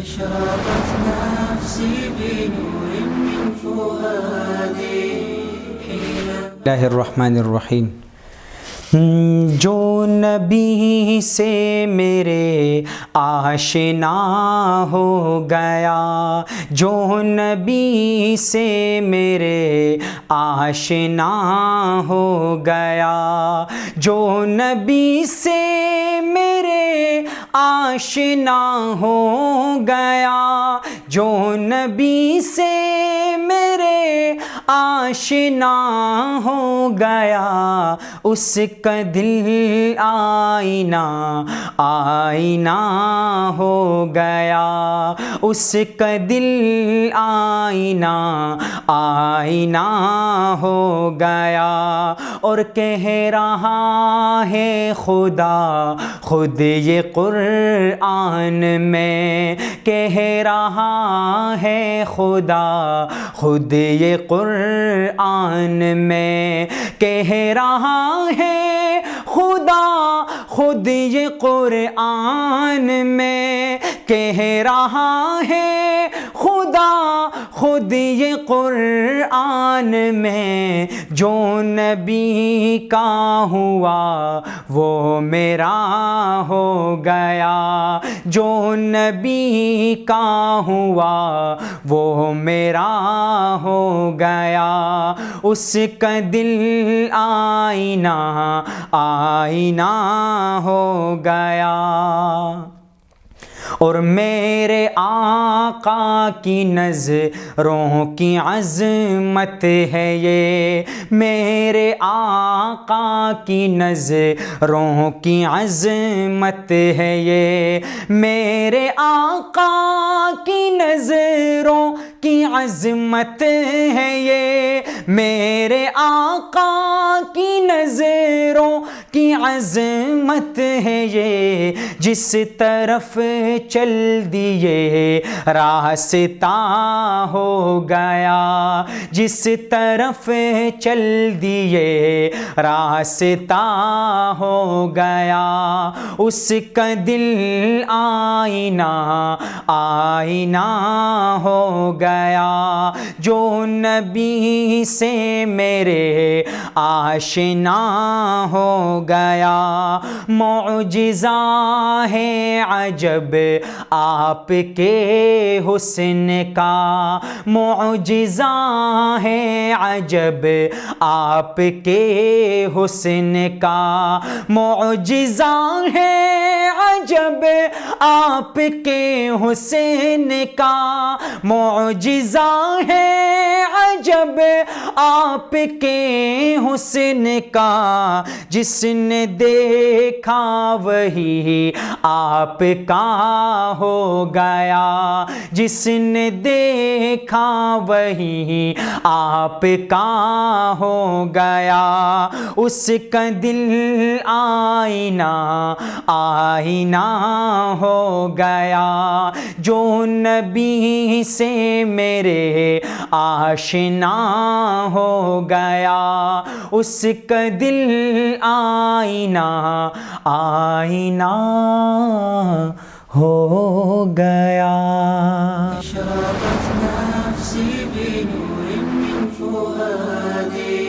أشرقت نفسي بنور من فؤادي اللہ الرحمن الرحیم۔ جو نبی سے میرے آشنا ہو گیا، جو نبی سے میرے آشنا ہو گیا، جو نبی سے میرے آشنا ہو گیا، جو نبی سے میرے آشنا ہو گیا، اس کا دل آئینہ آئینہ ہو گیا، اس کا دل آئینہ آئینہ ہو گیا، اور کہہ رہا ہے خدا خود یہ قرآن میں، کہہ رہا ہے خدا خود یہ قرآن میں، کہہ رہا ہے خدا خود یہ قرآن میں، کہہ رہا ہے خدا خود یہ قرآن میں، جو نبی کا ہوا وہ میرا ہو گیا، جو نبی کا ہوا وہ میرا ہو گیا، اس کا دل آئینہ آئینہ ہو گیا، اور میرے آقا کی نظروں کی عظمت ہے یہ، میرے آقا کی نظروں کی عظمت ہے یہ، میرے آقا کی نظروں کی عظمت ہے یہ، میرے آقا کی نظروں کی عظمت ہے یہ، جس طرف چل دیے راستہ ہو گیا، جس طرف چل دیے راستہ ہو گیا، اس کا دل آئینہ آئینہ ہو گیا، جو نبی سے میرے آشنا ہو گیا، معجزہ ہے عجب آپ کے حسن کا، معجزہ ہے عجب آپ کے حسن کا، معجزہ ہے عجب آپ کے حسن کا، معجزہ ہے عجب آپ کے حسن کا، جس نے دیکھا وہی آپ کا ہو گیا، جس نے دیکھا وہی آپ کا ہو گیا، اس کا دل آئینہ آئینہ ہو گیا، جو نبی سے میرے آشنا ہو گیا، اس کا دل آئینہ آئینہ ہو گیا۔ أشرقت نفسي بنور من فؤادي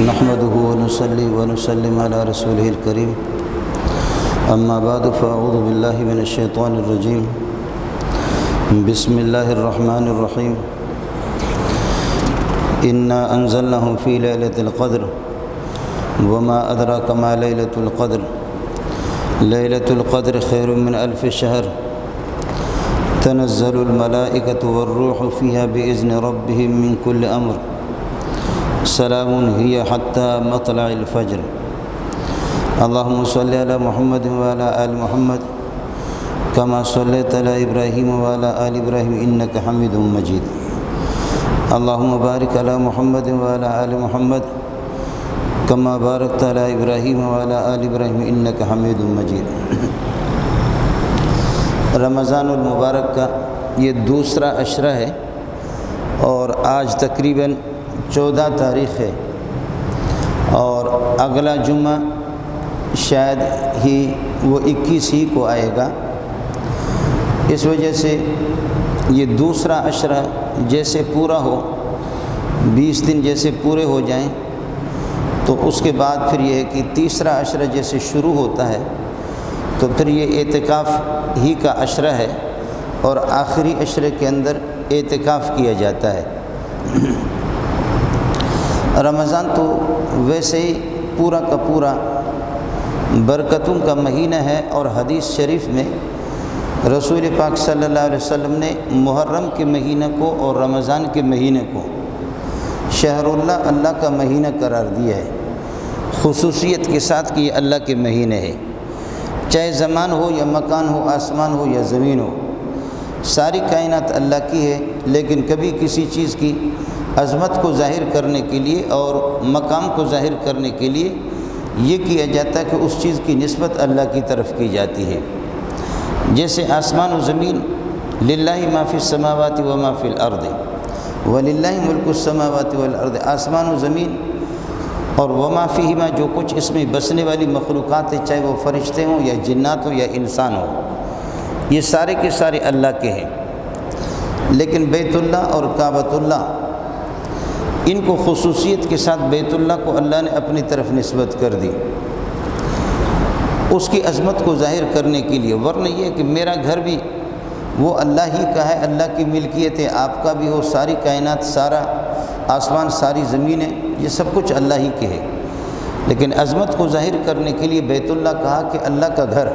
نحمده ونصلي ونسلم على رسوله الكريم، أما بعد فأعوذ بالله من الشيطان الرجيم، بسم الله الرحمن الرحيم، إنا أنزلناه في ليلة القدر وما أدراك ما ليلة القدر، ليلة القدر خير من ألف شهر، تنزل الملائكة والروح فيها بإذن ربهم من كل أمر، سلام هي حتى مطلع الفجر۔ اللهم صل على محمد وعلى آل محمد كما صليت على إبراهيم وعلى آل إبراهيم إنك حميد مجيد، اللهم بارك على محمد وعلى آل محمد كما باركت على إبراهيم وعلى آل إبراهيم إنك حميد مجيد۔ رمضان المبارک کا یہ دوسرا عشرہ ہے، اور آج تقریباً 14 تاریخ ہے، اور اگلا جمعہ شاید ہی وہ 21 ہی کو آئے گا۔ اس وجہ سے یہ دوسرا عشرہ جیسے پورا ہو، 20 دن جیسے پورے ہو جائیں، تو اس کے بعد پھر یہ ہے کہ تیسرا عشرہ جیسے شروع ہوتا ہے تو پھر یہ اعتکاف ہی کا عشرہ ہے، اور آخری عشرے کے اندر اعتکاف کیا جاتا ہے۔ رمضان تو ویسے ہی پورا کا پورا برکتوں کا مہینہ ہے، اور حدیث شریف میں رسول پاک صلی اللہ علیہ وسلم نے محرم کے مہینہ کو اور رمضان کے مہینے کو شہر اللہ، اللہ کا مہینہ قرار دیا ہے، خصوصیت کے ساتھ کہ یہ اللہ کے مہینے ہے۔ چاہے زمان ہو یا مکان ہو، آسمان ہو یا زمین ہو، ساری کائنات اللہ کی ہے، لیکن کبھی کسی چیز کی عظمت کو ظاہر کرنے کے لیے اور مقام کو ظاہر کرنے کے لیے یہ کیا جاتا ہے کہ اس چیز کی نسبت اللہ کی طرف کی جاتی ہے۔ جیسے آسمان و زمین، للہ ما فی السماوات و ما فی الارض وللہ ملک السماوات والارض، آسمان و زمین اور وما فیہما، جو کچھ اس میں بسنے والی مخلوقات ہیں، چاہے وہ فرشتے ہوں یا جنات ہوں یا انسان ہوں، یہ سارے کے سارے اللہ کے ہیں۔ لیکن بیت اللہ اور کعبۃ اللہ، ان کو خصوصیت کے ساتھ بیت اللہ کو اللہ نے اپنی طرف نسبت کر دی، اس کی عظمت کو ظاہر کرنے کے لیے۔ ورنہ یہ ہے کہ میرا گھر بھی وہ اللہ ہی کا ہے، اللہ کی ملکیت ہے، آپ کا بھی ہو، ساری کائنات، سارا آسمان، ساری زمینیں، یہ سب کچھ اللہ ہی کے ہے، لیکن عظمت کو ظاہر کرنے کے لیے بیت اللہ کہا کہ اللہ کا گھر۔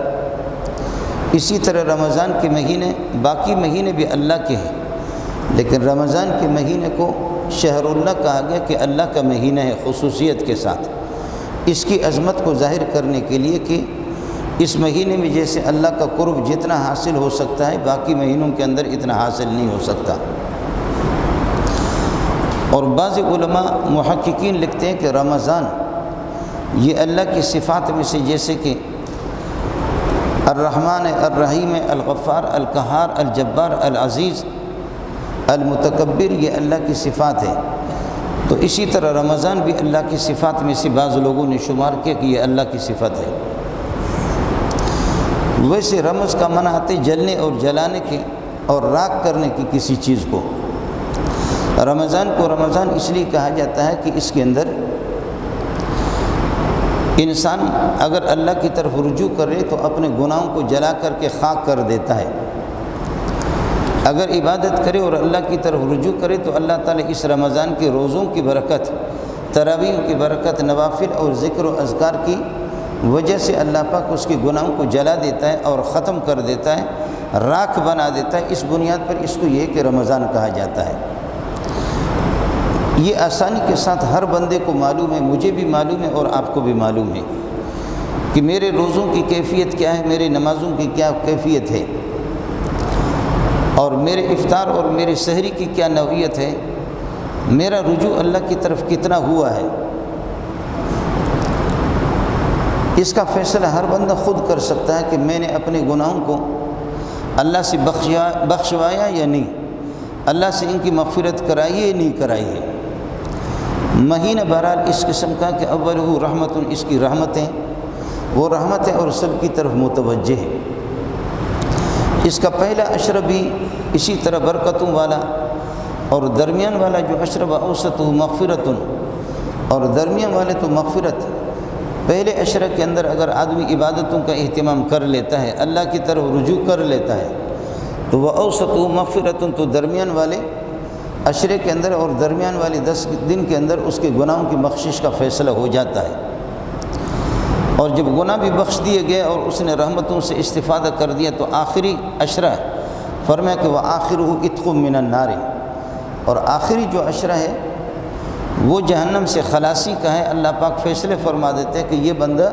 اسی طرح رمضان کے مہینے، باقی مہینے بھی اللہ کے ہیں، لیکن رمضان کے مہینے کو شہر اللہ کہا گیا کہ اللہ کا مہینہ ہے خصوصیت کے ساتھ، اس کی عظمت کو ظاہر کرنے کے لیے کہ اس مہینے میں جیسے اللہ کا قرب جتنا حاصل ہو سکتا ہے باقی مہینوں کے اندر اتنا حاصل نہیں ہو سکتا۔ اور بعض علماء محققین لکھتے ہیں کہ رمضان یہ اللہ کی صفات میں سے، جیسے کہ الرحمن، الرحیم، الغفار، القہار، الجبار، العزیز، المتکبر، یہ اللہ کی صفات ہے، تو اسی طرح رمضان بھی اللہ کی صفات میں سے بعض لوگوں نے شمار کیا کہ یہ اللہ کی صفت ہے۔ ویسے رمض کا معنی آتے جلنے اور جلانے کے اور راکھ کرنے کی کسی چیز کو۔ رمضان کو رمضان اس لیے کہا جاتا ہے کہ اس کے اندر انسان اگر اللہ کی طرف رجوع کرے تو اپنے گناہوں کو جلا کر کے خاک کر دیتا ہے، اگر عبادت کرے اور اللہ کی طرف رجوع کرے تو اللہ تعالیٰ اس رمضان کے روزوں کی برکت، تراویح کی برکت، نوافل اور ذکر و اذکار کی وجہ سے اللہ پاک اس کے گناہوں کو جلا دیتا ہے اور ختم کر دیتا ہے، راکھ بنا دیتا ہے۔ اس بنیاد پر اس کو یہ کہ رمضان کہا جاتا ہے۔ یہ آسانی کے ساتھ ہر بندے کو معلوم ہے، مجھے بھی معلوم ہے اور آپ کو بھی معلوم ہے کہ میرے روزوں کی کیفیت کیا ہے، میرے نمازوں کی کیا کیفیت ہے، اور میرے افطار اور میرے سحری کی کیا نوعیت ہے، میرا رجوع اللہ کی طرف کتنا ہوا ہے۔ اس کا فیصلہ ہر بندہ خود کر سکتا ہے کہ میں نے اپنے گناہوں کو اللہ سے بخشوایا یا نہیں، اللہ سے ان کی مغفرت کرائی ہے یا نہیں کرائی ہے۔ مہینہ بہرحال اس قسم کا کہ اولہ رحمت، اس کی رحمتیں وہ رحمت ہے اور سب کی طرف متوجہ ہے۔ اس کا پہلا عشرہ بھی اسی طرح برکتوں والا، اور درمیان والا جو عشرہ اوسط مغفرت، اور درمیان والے تو مغفرت۔ پہلے عشرہ کے اندر اگر آدمی عبادتوں کا اہتمام کر لیتا ہے، اللہ کی طرف رجوع کر لیتا ہے تو وہ اوسط مغفرت، تو درمیان والے عشرے کے اندر اور درمیان والے 10 دن کے اندر اس کے گناہوں کی بخشش کا فیصلہ ہو جاتا ہے، اور جب گناہ بھی بخش دیے گئے اور اس نے رحمتوں سے استفادہ کر دیا تو آخری عشرہ فرمایا کہ وآخرہ عتق من النار، اور آخری جو عشرہ ہے وہ جہنم سے خلاصی کا ہے۔ اللہ پاک فیصلے فرما دیتے ہیں کہ یہ بندہ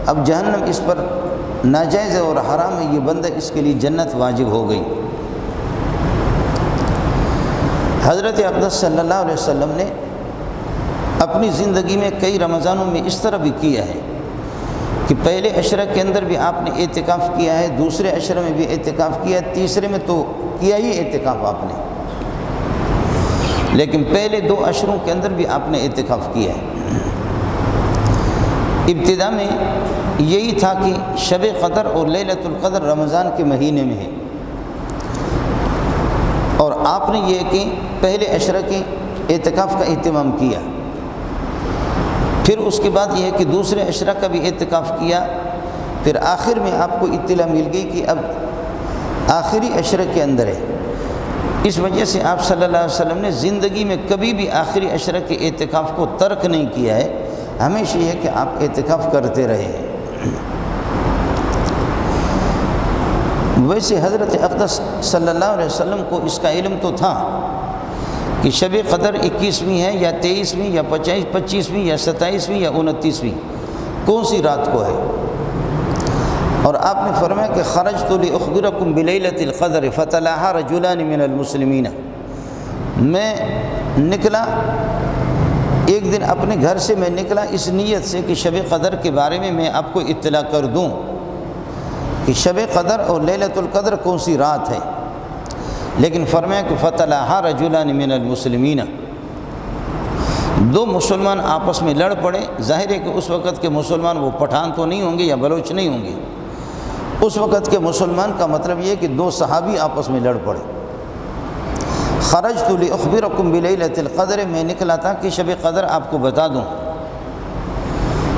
اب جہنم اس پر ناجائز ہے اور حرام ہے، یہ بندہ اس کے لیے جنت واجب ہو گئی۔ حضرت اقدس صلی اللہ علیہ وسلم نے اپنی زندگی میں کئی رمضانوں میں اس طرح بھی کیا ہے کہ پہلے عشرہ کے اندر بھی آپ نے اعتکاف کیا ہے، دوسرے عشرہ میں بھی اعتکاف کیا ہے، تیسرے میں تو کیا ہی اعتکاف آپ نے، لیکن پہلے 2 عشروں کے اندر بھی آپ نے اعتکاف کیا ہے۔ ابتدا میں یہی تھا کہ شب قدر اور لیلۃ القدر رمضان کے مہینے میں ہے، اور آپ نے یہ کہ پہلے عشرہ کے اعتکاف کا اہتمام کیا، پھر اس کے بعد یہ ہے کہ دوسرے عشرہ کا بھی اعتکاف کیا، پھر آخر میں آپ کو اطلاع مل گئی کہ اب آخری عشرہ کے اندر ہے۔ اس وجہ سے آپ صلی اللہ علیہ وسلم نے زندگی میں کبھی بھی آخری عشرہ کے اعتکاف کو ترک نہیں کیا ہے، ہمیشہ یہ ہے کہ آپ اعتکاف کرتے رہے ہیں۔ ویسے حضرت اقدس صلی اللہ علیہ وسلم کو اس کا علم تو تھا کہ شب قدر 21ویں ہے یا 23ویں یا 25ویں یا 27ویں یا 29ویں، کون سی رات کو ہے، اور آپ نے فرمایا کہ خرجت لاخبرکم بلیلۃ القدر فتلاها رجلان من المسلمین، میں نکلا ایک دن اپنے گھر سے، میں نکلا اس نیت سے کہ شب قدر کے بارے میں آپ کو اطلاع کر دوں کہ شب قدر اور لیلۃ القدر کون سی رات ہے، لیکن فرمایا کہ فتلاها رجلان من المسلمین، دو مسلمان آپس میں لڑ پڑے۔ ظاہر ہے کہ اس وقت کے مسلمان وہ پٹھان تو نہیں ہوں گے یا بلوچ نہیں ہوں گے، اس وقت کے مسلمان کا مطلب یہ کہ دو صحابی آپس میں لڑ پڑے۔ خرجت لاخبرکم بلیلۃ القدر، میں نکلا تھا کہ شب قدر آپ کو بتا دوں۔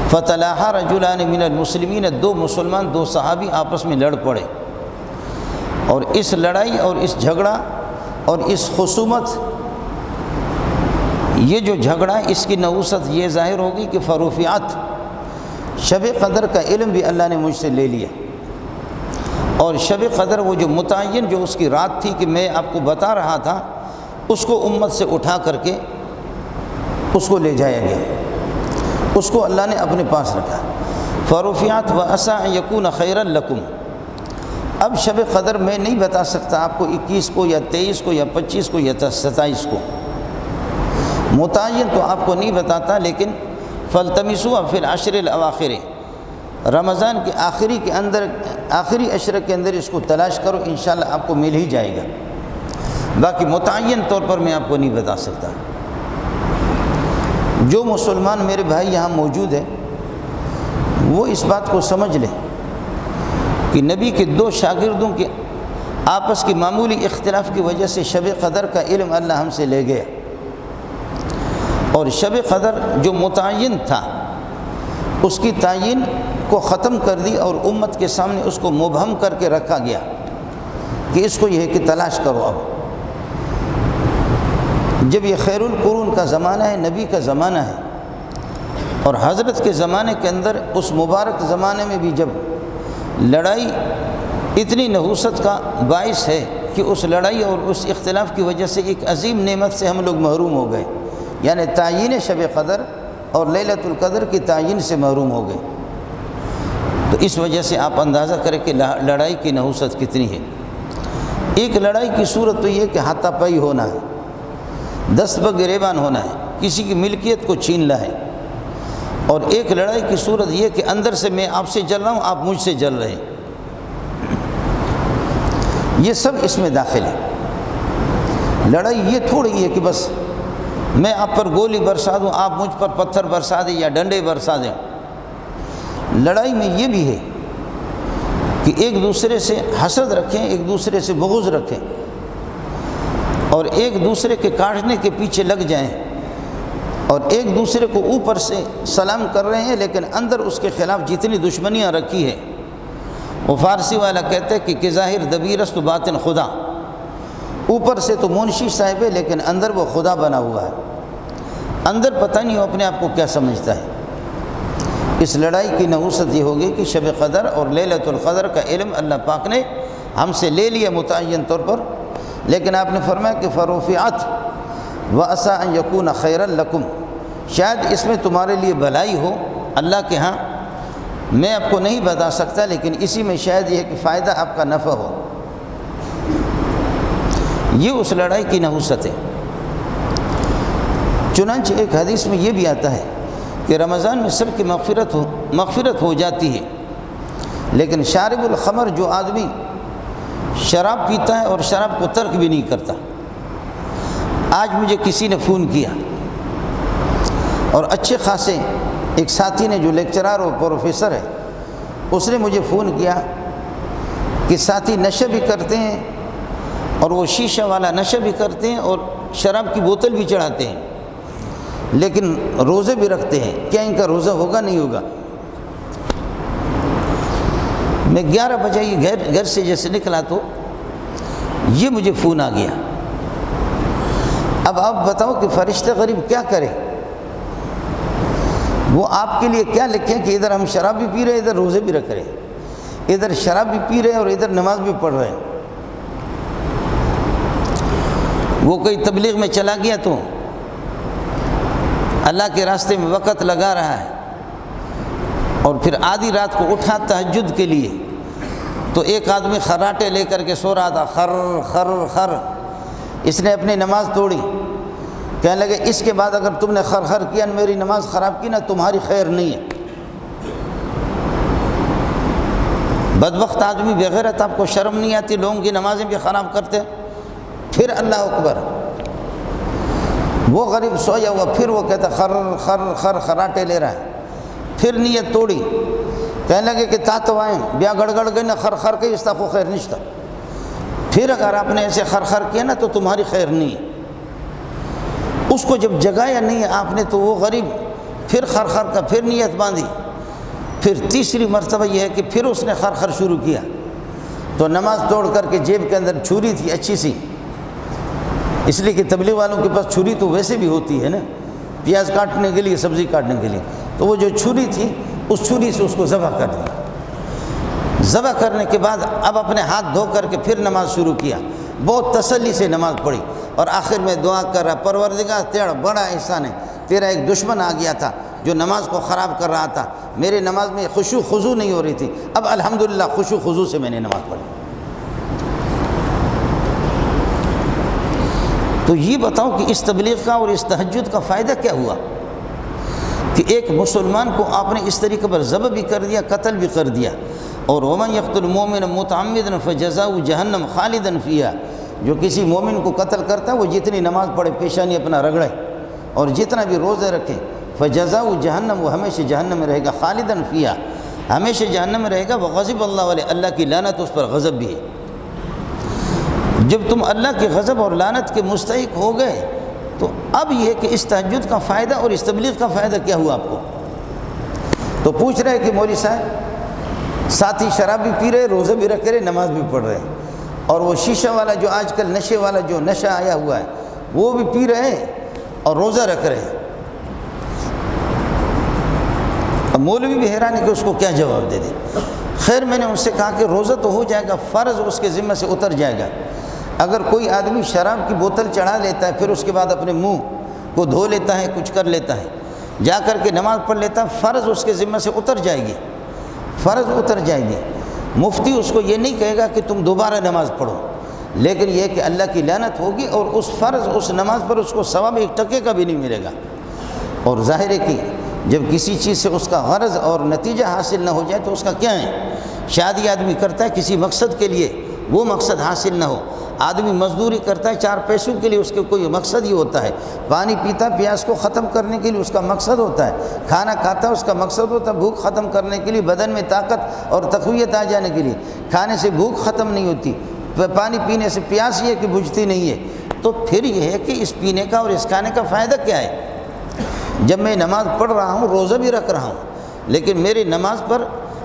فتلاها رجلان من المسلمین، دو مسلمان دو صحابی آپس میں لڑ پڑے، اور اس لڑائی اور اس جھگڑا اور اس خصومت، یہ جو جھگڑا اس کی نحوست یہ ظاہر ہوگی کہ فرفعت، شب قدر کا علم بھی اللہ نے مجھ سے لے لیا، اور شب قدر وہ جو متعین جو اس کی رات تھی کہ میں آپ کو بتا رہا تھا، اس کو امت سے اٹھا کر کے اس کو لے جایا گیا، اس کو اللہ نے اپنے پاس رکھا۔ فرفعت وعسى ان يكون خيرا لكم، اب شب قدر میں نہیں بتا سکتا آپ کو 21 کو یا 23 کو یا 25 کو یا 27 کو، متعین تو آپ کو نہیں بتاتا، لیکن فالتمسوا فی العشر الاواخر، رمضان کے آخری عشرہ کے اندر اس کو تلاش کرو، انشاءاللہ آپ کو مل ہی جائے گا، باقی متعین طور پر میں آپ کو نہیں بتا سکتا۔ جو مسلمان میرے بھائی یہاں موجود ہیں وہ اس بات کو سمجھ لیں کہ نبی کے دو شاگردوں کے آپس کی معمولی اختلاف کی وجہ سے شب قدر کا علم اللہ ہم سے لے گیا، اور شب قدر جو متعین تھا اس کی تعین کو ختم کر دی، اور امت کے سامنے اس کو مبہم کر کے رکھا گیا کہ اس کو یہ ہے کہ تلاش کرو۔ اب جب یہ خیر القرون کا زمانہ ہے، نبی کا زمانہ ہے، اور حضرت کے زمانے کے اندر اس مبارک زمانے میں بھی جب لڑائی اتنی نحوست کا باعث ہے کہ اس لڑائی اور اس اختلاف کی وجہ سے ایک عظیم نعمت سے ہم لوگ محروم ہو گئے، یعنی تعین شب قدر اور لیلۃ القدر کی تعین سے محروم ہو گئے، تو اس وجہ سے آپ اندازہ کریں کہ لڑائی کی نحوست کتنی ہے۔ ایک لڑائی کی صورت تو یہ کہ ہاتھا پائی ہونا ہے، دست بگریبان ہونا ہے، کسی کی ملکیت کو چھیننا ہے، اور ایک لڑائی کی صورت یہ کہ اندر سے میں آپ سے جل رہا ہوں، آپ مجھ سے جل رہے ہیں، یہ سب اس میں داخل ہے۔ لڑائی یہ تھوڑی ہے کہ بس میں آپ پر گولی برسا دوں، آپ مجھ پر پتھر برسا دیں یا ڈنڈے برسا دیں۔ لڑائی میں یہ بھی ہے کہ ایک دوسرے سے حسد رکھیں، ایک دوسرے سے بغض رکھیں، اور ایک دوسرے کے کاٹنے کے پیچھے لگ جائیں، اور ایک دوسرے کو اوپر سے سلام کر رہے ہیں لیکن اندر اس کے خلاف جتنی دشمنیاں رکھی ہے، وہ فارسی والا کہتے ہیں کہ ظاہر دبیرست و باطن خدا، اوپر سے تو منشی صاحب ہے لیکن اندر وہ خدا بنا ہوا ہے، اندر پتہ نہیں وہ اپنے آپ کو کیا سمجھتا ہے۔ اس لڑائی کی نحوست یہ ہوگی کہ شب قدر اور لیلۃ القدر کا علم اللہ پاک نے ہم سے لے لیا متعین طور پر، لیکن آپ نے فرمایا کہ فرفعت وعسى ان يكون خيرا لكم، شاید اس میں تمہارے لیے بھلائی ہو اللہ کے ہاں، میں آپ کو نہیں بتا سکتا، لیکن اسی میں شاید یہ ہے کہ فائدہ آپ کا نفع ہو۔ یہ اس لڑائی کی نحوست ہے۔ چنانچہ ایک حدیث میں یہ بھی آتا ہے کہ رمضان میں سب کی مغفرت ہو جاتی ہے، لیکن شارب الخمر جو آدمی شراب پیتا ہے اور شراب کو ترک بھی نہیں کرتا۔ آج مجھے کسی نے فون کیا، اور اچھے خاصے ایک ساتھی نے جو لیکچرار اور پروفیسر ہے، اس نے مجھے فون کیا کہ ساتھی نشے بھی کرتے ہیں اور وہ شیشہ والا نشہ بھی کرتے ہیں اور شراب کی بوتل بھی چڑھاتے ہیں، لیکن روزے بھی رکھتے ہیں۔ کیا ان کا روزہ ہوگا؟ نہیں ہوگا۔ میں 11 بجے یہ گھر سے جیسے نکلا تو یہ مجھے فون آ گیا۔ اب آپ بتاؤ کہ فرشتہ غریب کیا کرے؟ وہ آپ کے لیے کیا لکھیں کہ ادھر ہم شراب بھی پی رہے، ادھر روزے بھی رکھ رہے، ادھر شراب بھی پی رہے اور ادھر نماز بھی پڑھ رہے ہیں۔ وہ کوئی تبلیغ میں چلا گیا تو اللہ کے راستے میں وقت لگا رہا ہے اور پھر آدھی رات کو اٹھا تہجد کے لیے، تو ایک آدمی خراٹے لے کر کے سو رہا تھا، خر خر خر، اس نے اپنی نماز توڑی۔ کہنے لگے اس کے بعد اگر تم نے خر خر کیا، میری نماز خراب کی نا، تمہاری خیر نہیں ہے۔ بدبخت آدمی بغیرت، آپ کو شرم نہیں آتی؟ لوگوں کی نمازیں بھی خراب کرتے۔ پھر اللہ اکبر، وہ غریب سویا ہوا، پھر وہ کہتا خر خر خر، خراٹے لے رہا ہے۔ پھر نیت توڑی، کہنے لگے کہ تا تو آئیں بیا گڑگڑ گئے نا، خر خر کے اس کو خیر نشتا۔ پھر اگر آپ نے ایسے خر خر کیا نا تو تمہاری خیر نہیں ہے۔ اس کو جب جگایا نہیں ہے آپ نے تو وہ غریب پھر خر خر کا پھر نیت باندھی۔ پھر تیسری مرتبہ یہ ہے کہ پھر اس نے خر خر شروع کیا، تو نماز توڑ کر کے جیب کے اندر چھری تھی اچھی سی، اس لیے کہ تبلیغ والوں کے پاس چھری تو ویسے بھی ہوتی ہے نا، پیاز کاٹنے کے لیے، سبزی کاٹنے کے لیے، تو وہ جو چھری تھی اس چھری سے اس کو ذبح کر دیا۔ ذبح کرنے کے بعد اب اپنے ہاتھ دھو کر کے پھر نماز شروع کیا، بہت تسلی سے نماز پڑھی، اور آخر میں دعا کر رہا، پروردگار تیرا بڑا احسان ہے، تیرا ایک دشمن آ گیا تھا جو نماز کو خراب کر رہا تھا، میرے نماز میں خشوع خضوع نہیں ہو رہی تھی، اب الحمدللہ خشوع خضوع سے میں نے نماز پڑھی۔ تو یہ بتاؤ کہ اس تبلیغ کا اور اس تہجد کا فائدہ کیا ہوا کہ ایک مسلمان کو آپ نے اس طریقے پر ذبح بھی کر دیا، قتل بھی کر دیا۔ اور وَمَن يَقْتُلْ مُؤْمِنًا مُتَعَمِّدًا فَجَزَاؤُهُ جَهَنَّمُ خَالِدًا فِيهَا، جو کسی مومن کو قتل کرتا ہے وہ جتنی نماز پڑھے، پیشانی اپنا رگڑے اور جتنا بھی روزے رکھے، فَجَزَاؤُهُ جَهَنَّمُ، وہ ہمیشہ جہنم میں رہے گا، خالداً فِيهَا، ہمیشہ جہنم میں رہے گا، وغضب اللہ علیہ، اللہ کی لعنت اس پر غضب بھی ہے۔ جب تم اللہ کے غضب اور لعنت کے مستحق ہو گئے تو اب یہ کہ اس تہجد کا فائدہ اور اس تبلیغ کا فائدہ کیا ہوا آپ کو؟ تو پوچھ رہے کہ مولوی صاحب ساتھی شراب بھی پی رہے، روزے بھی رکھ رہے، نماز بھی پڑھ رہے، اور وہ شیشہ والا جو آج کل نشے والا جو نشہ آیا ہوا ہے وہ بھی پی رہے ہیں اور روزہ رکھ رہے ہیں۔ اب مولوی بھی حیران ہے کہ اس کو کیا جواب دے دے۔ خیر میں نے ان سے کہا کہ روزہ تو ہو جائے گا، فرض اس کے ذمہ سے اتر جائے گا۔ اگر کوئی آدمی شراب کی بوتل چڑھا لیتا ہے، پھر اس کے بعد اپنے منہ کو دھو لیتا ہے، کچھ کر لیتا ہے، جا کر کے نماز پڑھ لیتا ہے، فرض اس کے ذمہ سے اتر جائے گی، فرض اتر جائے گی۔ مفتی اس کو یہ نہیں کہے گا کہ تم دوبارہ نماز پڑھو، لیکن یہ کہ اللہ کی لعنت ہوگی اور اس فرض، اس نماز پر اس کو ثواب 1 ٹکے کا بھی نہیں ملے گا۔ اور ظاہر ہے کہ جب کسی چیز سے اس کا غرض اور نتیجہ حاصل نہ ہو جائے تو اس کا کیا ہے؟ شادی آدمی کرتا ہے کسی مقصد کے لیے، وہ مقصد حاصل نہ ہو، آدمی مزدوری کرتا ہے 4 پیسوں کے لیے، اس کے کوئی مقصد ہی ہوتا ہے، پانی پیتا پیاس کو ختم کرنے کے لیے اس کا مقصد ہوتا ہے، کھانا کھاتا اس کا مقصد ہوتا ہے بھوک ختم کرنے کے لیے، بدن میں طاقت اور تقویت آ جانے کے لیے۔ کھانے سے بھوک ختم نہیں ہوتی، پانی پینے سے پیاس یہ ہے کہ بجھتی نہیں ہے۔ تو پھر یہ ہے کہ اس پینے کا اور اس کھانے کا فائدہ کیا ہے؟ جب میں نماز پڑھ رہا ہوں، روزہ بھی رکھ رہا ہوں، لیکن میری نماز پر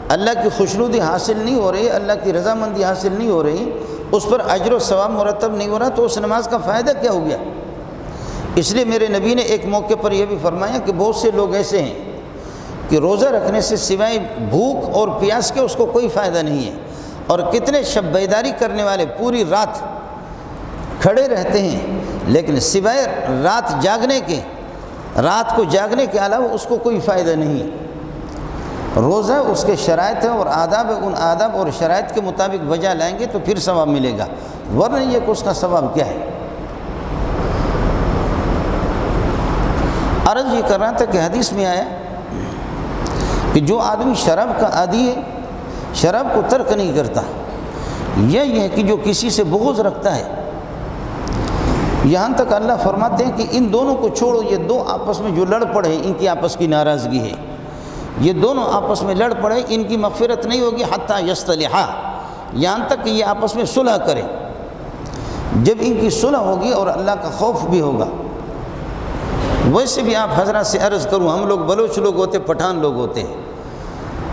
اللہ کی خوشنودی حاصل نہیں ہو رہی، اللہ کی رضامندی حاصل نہیں ہو رہی، اس پر اجر و ثواب مرتب نہیں ہو رہا، تو اس نماز کا فائدہ کیا ہو گیا؟ اس لیے میرے نبی نے ایک موقع پر یہ بھی فرمایا کہ بہت سے لوگ ایسے ہیں کہ روزہ رکھنے سے سوائے بھوک اور پیاس کے اس کو کوئی فائدہ نہیں ہے، اور کتنے شب بیداری کرنے والے پوری رات کھڑے رہتے ہیں، لیکن سوائے رات جاگنے کے، رات کو جاگنے کے علاوہ اس کو کوئی فائدہ نہیں ہے۔ روزہ اس کے شرائط ہیں اور آداب ہے، ان آداب اور شرائط کے مطابق بجا لائیں گے تو پھر ثواب ملے گا، ورنہ یہ کہ اس کا ثواب کیا ہے۔ عرض یہ کر رہا تھا کہ حدیث میں آیا کہ جو آدمی شراب کا عادی ہے، شراب کو ترک نہیں کرتا، یہ ہے کہ جو کسی سے بغض رکھتا ہے، یہاں تک اللہ فرماتے ہیں کہ ان دونوں کو چھوڑو، یہ دو آپس میں جو لڑ پڑے ان کی آپس کی ناراضگی ہے، یہ دونوں آپس میں لڑ پڑے، ان کی مغفرت نہیں ہوگی حتیٰ یصطلحا، یہاں تک کہ یہ آپس میں صلح کریں۔ جب ان کی صلح ہوگی اور اللہ کا خوف بھی ہوگا. ویسے بھی آپ حضرات سے عرض کروں، ہم لوگ بلوچ لوگ ہوتے، پٹھان لوگ ہوتے ہیں.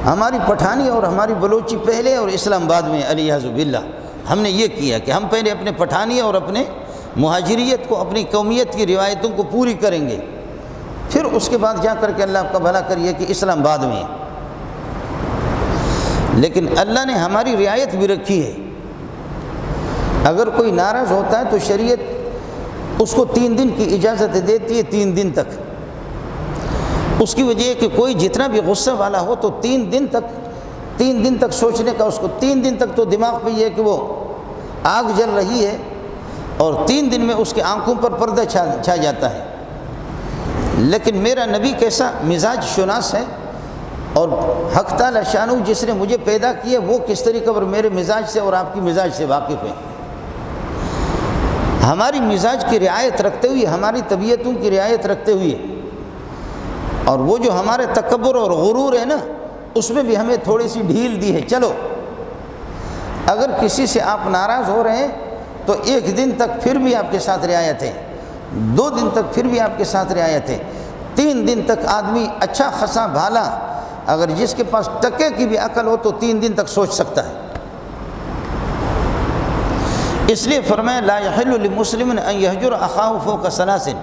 ہماری پٹھانی اور ہماری بلوچی پہلے اور اسلام بعد میں علیہ باللہ. ہم نے یہ کیا کہ ہم پہلے اپنے پٹھانی اور اپنے مہاجریت کو، اپنی قومیت کی روایتوں کو پوری کریں گے، پھر اس کے بعد جا کر کے اللہ آپ کا بھلا کریے کہ اسلام بعد میں ہے. لیکن اللہ نے ہماری رعایت بھی رکھی ہے. اگر کوئی ناراض ہوتا ہے تو شریعت اس کو 3 دن کی اجازت دیتی ہے، 3 دن تک. اس کی وجہ ہے کہ کوئی جتنا بھی غصہ والا ہو تو 3 دن تک سوچنے کا، اس کو 3 دن تک تو دماغ پہ یہ ہے کہ وہ آگ جل رہی ہے، اور 3 دن میں اس کے آنکھوں پر پردہ چھا جاتا ہے. لیکن میرا نبی کیسا مزاج شناس ہے، اور حق تعالی شانہ جس نے مجھے پیدا کیا وہ کس طریقے پر میرے مزاج سے اور آپ کی مزاج سے واقف ہے. ہماری مزاج کی رعایت رکھتے ہوئے، ہماری طبیعتوں کی رعایت رکھتے ہوئے، اور وہ جو ہمارے تکبر اور غرور ہے نا، اس میں بھی ہمیں تھوڑی سی ڈھیل دی ہے. چلو اگر کسی سے آپ ناراض ہو رہے ہیں تو 1 دن تک پھر بھی آپ کے ساتھ رعایت ہے، 2 دن تک پھر بھی آپ کے ساتھ رعایت ہے، 3 دن تک آدمی اچھا خاصا بھالا، اگر جس کے پاس ٹکے کی بھی عقل ہو تو 3 دن تک سوچ سکتا ہے. اس لیے فرمایا لا یحل لمسلم ان یہجر اخاہ فوق 3.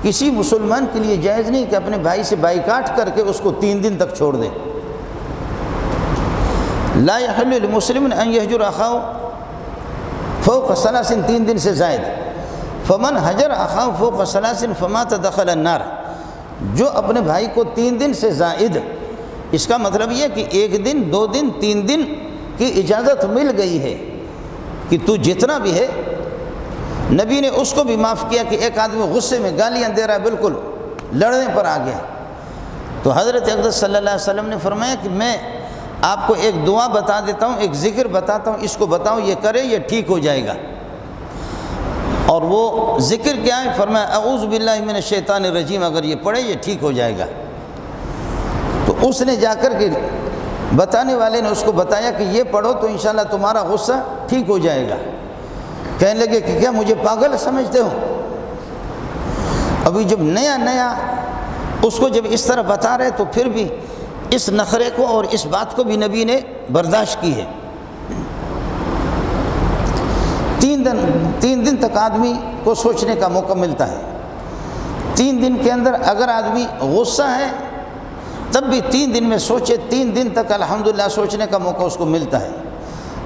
کسی مسلمان کے لیے جائز نہیں کہ اپنے بھائی سے بائیکاٹ کر کے اس کو 3 دن تک چھوڑ دے. لا یحل لمسلم ان یہجر اخاہ فوق 3، 3 دن سے زائد. فمن حجر اخاہ فوق 3 فمات دخل النار. جو اپنے بھائی کو 3 دن سے زائد، اس کا مطلب یہ کہ 1 دن 2 دن 3 دن کی اجازت مل گئی ہے کہ تو جتنا بھی ہے. نبی نے اس کو بھی معاف کیا کہ ایک آدمی غصے میں گالیاں دے رہا ہے، بالکل لڑنے پر آ گیا، تو حضرت اقدس صلی اللہ علیہ وسلم نے فرمایا کہ میں آپ کو ایک دعا بتا دیتا ہوں، ایک ذکر بتاتا ہوں، اس کو بتاؤ، یہ کرے، یہ ٹھیک ہو جائے گا. اور وہ ذکر کیا ہے؟ فرمایا اعوذ باللہ من الشیطان الرجیم. اگر یہ پڑھے یہ ٹھیک ہو جائے گا. تو اس نے جا کر کے بتانے والے نے اس کو بتایا کہ یہ پڑھو تو انشاءاللہ تمہارا غصہ ٹھیک ہو جائے گا. کہنے لگے کہ کیا مجھے پاگل سمجھتے ہو؟ ابھی جب نیا اس کو جب اس طرح بتا رہے تو پھر بھی اس نخرے کو اور اس بات کو بھی نبی نے برداشت کی ہے. 3 دن تک آدمی کو سوچنے کا موقع ملتا ہے. 3 دن کے اندر اگر آدمی غصہ ہے تب بھی 3 دن میں سوچے، 3 دن تک الحمدللہ سوچنے کا موقع اس کو ملتا ہے.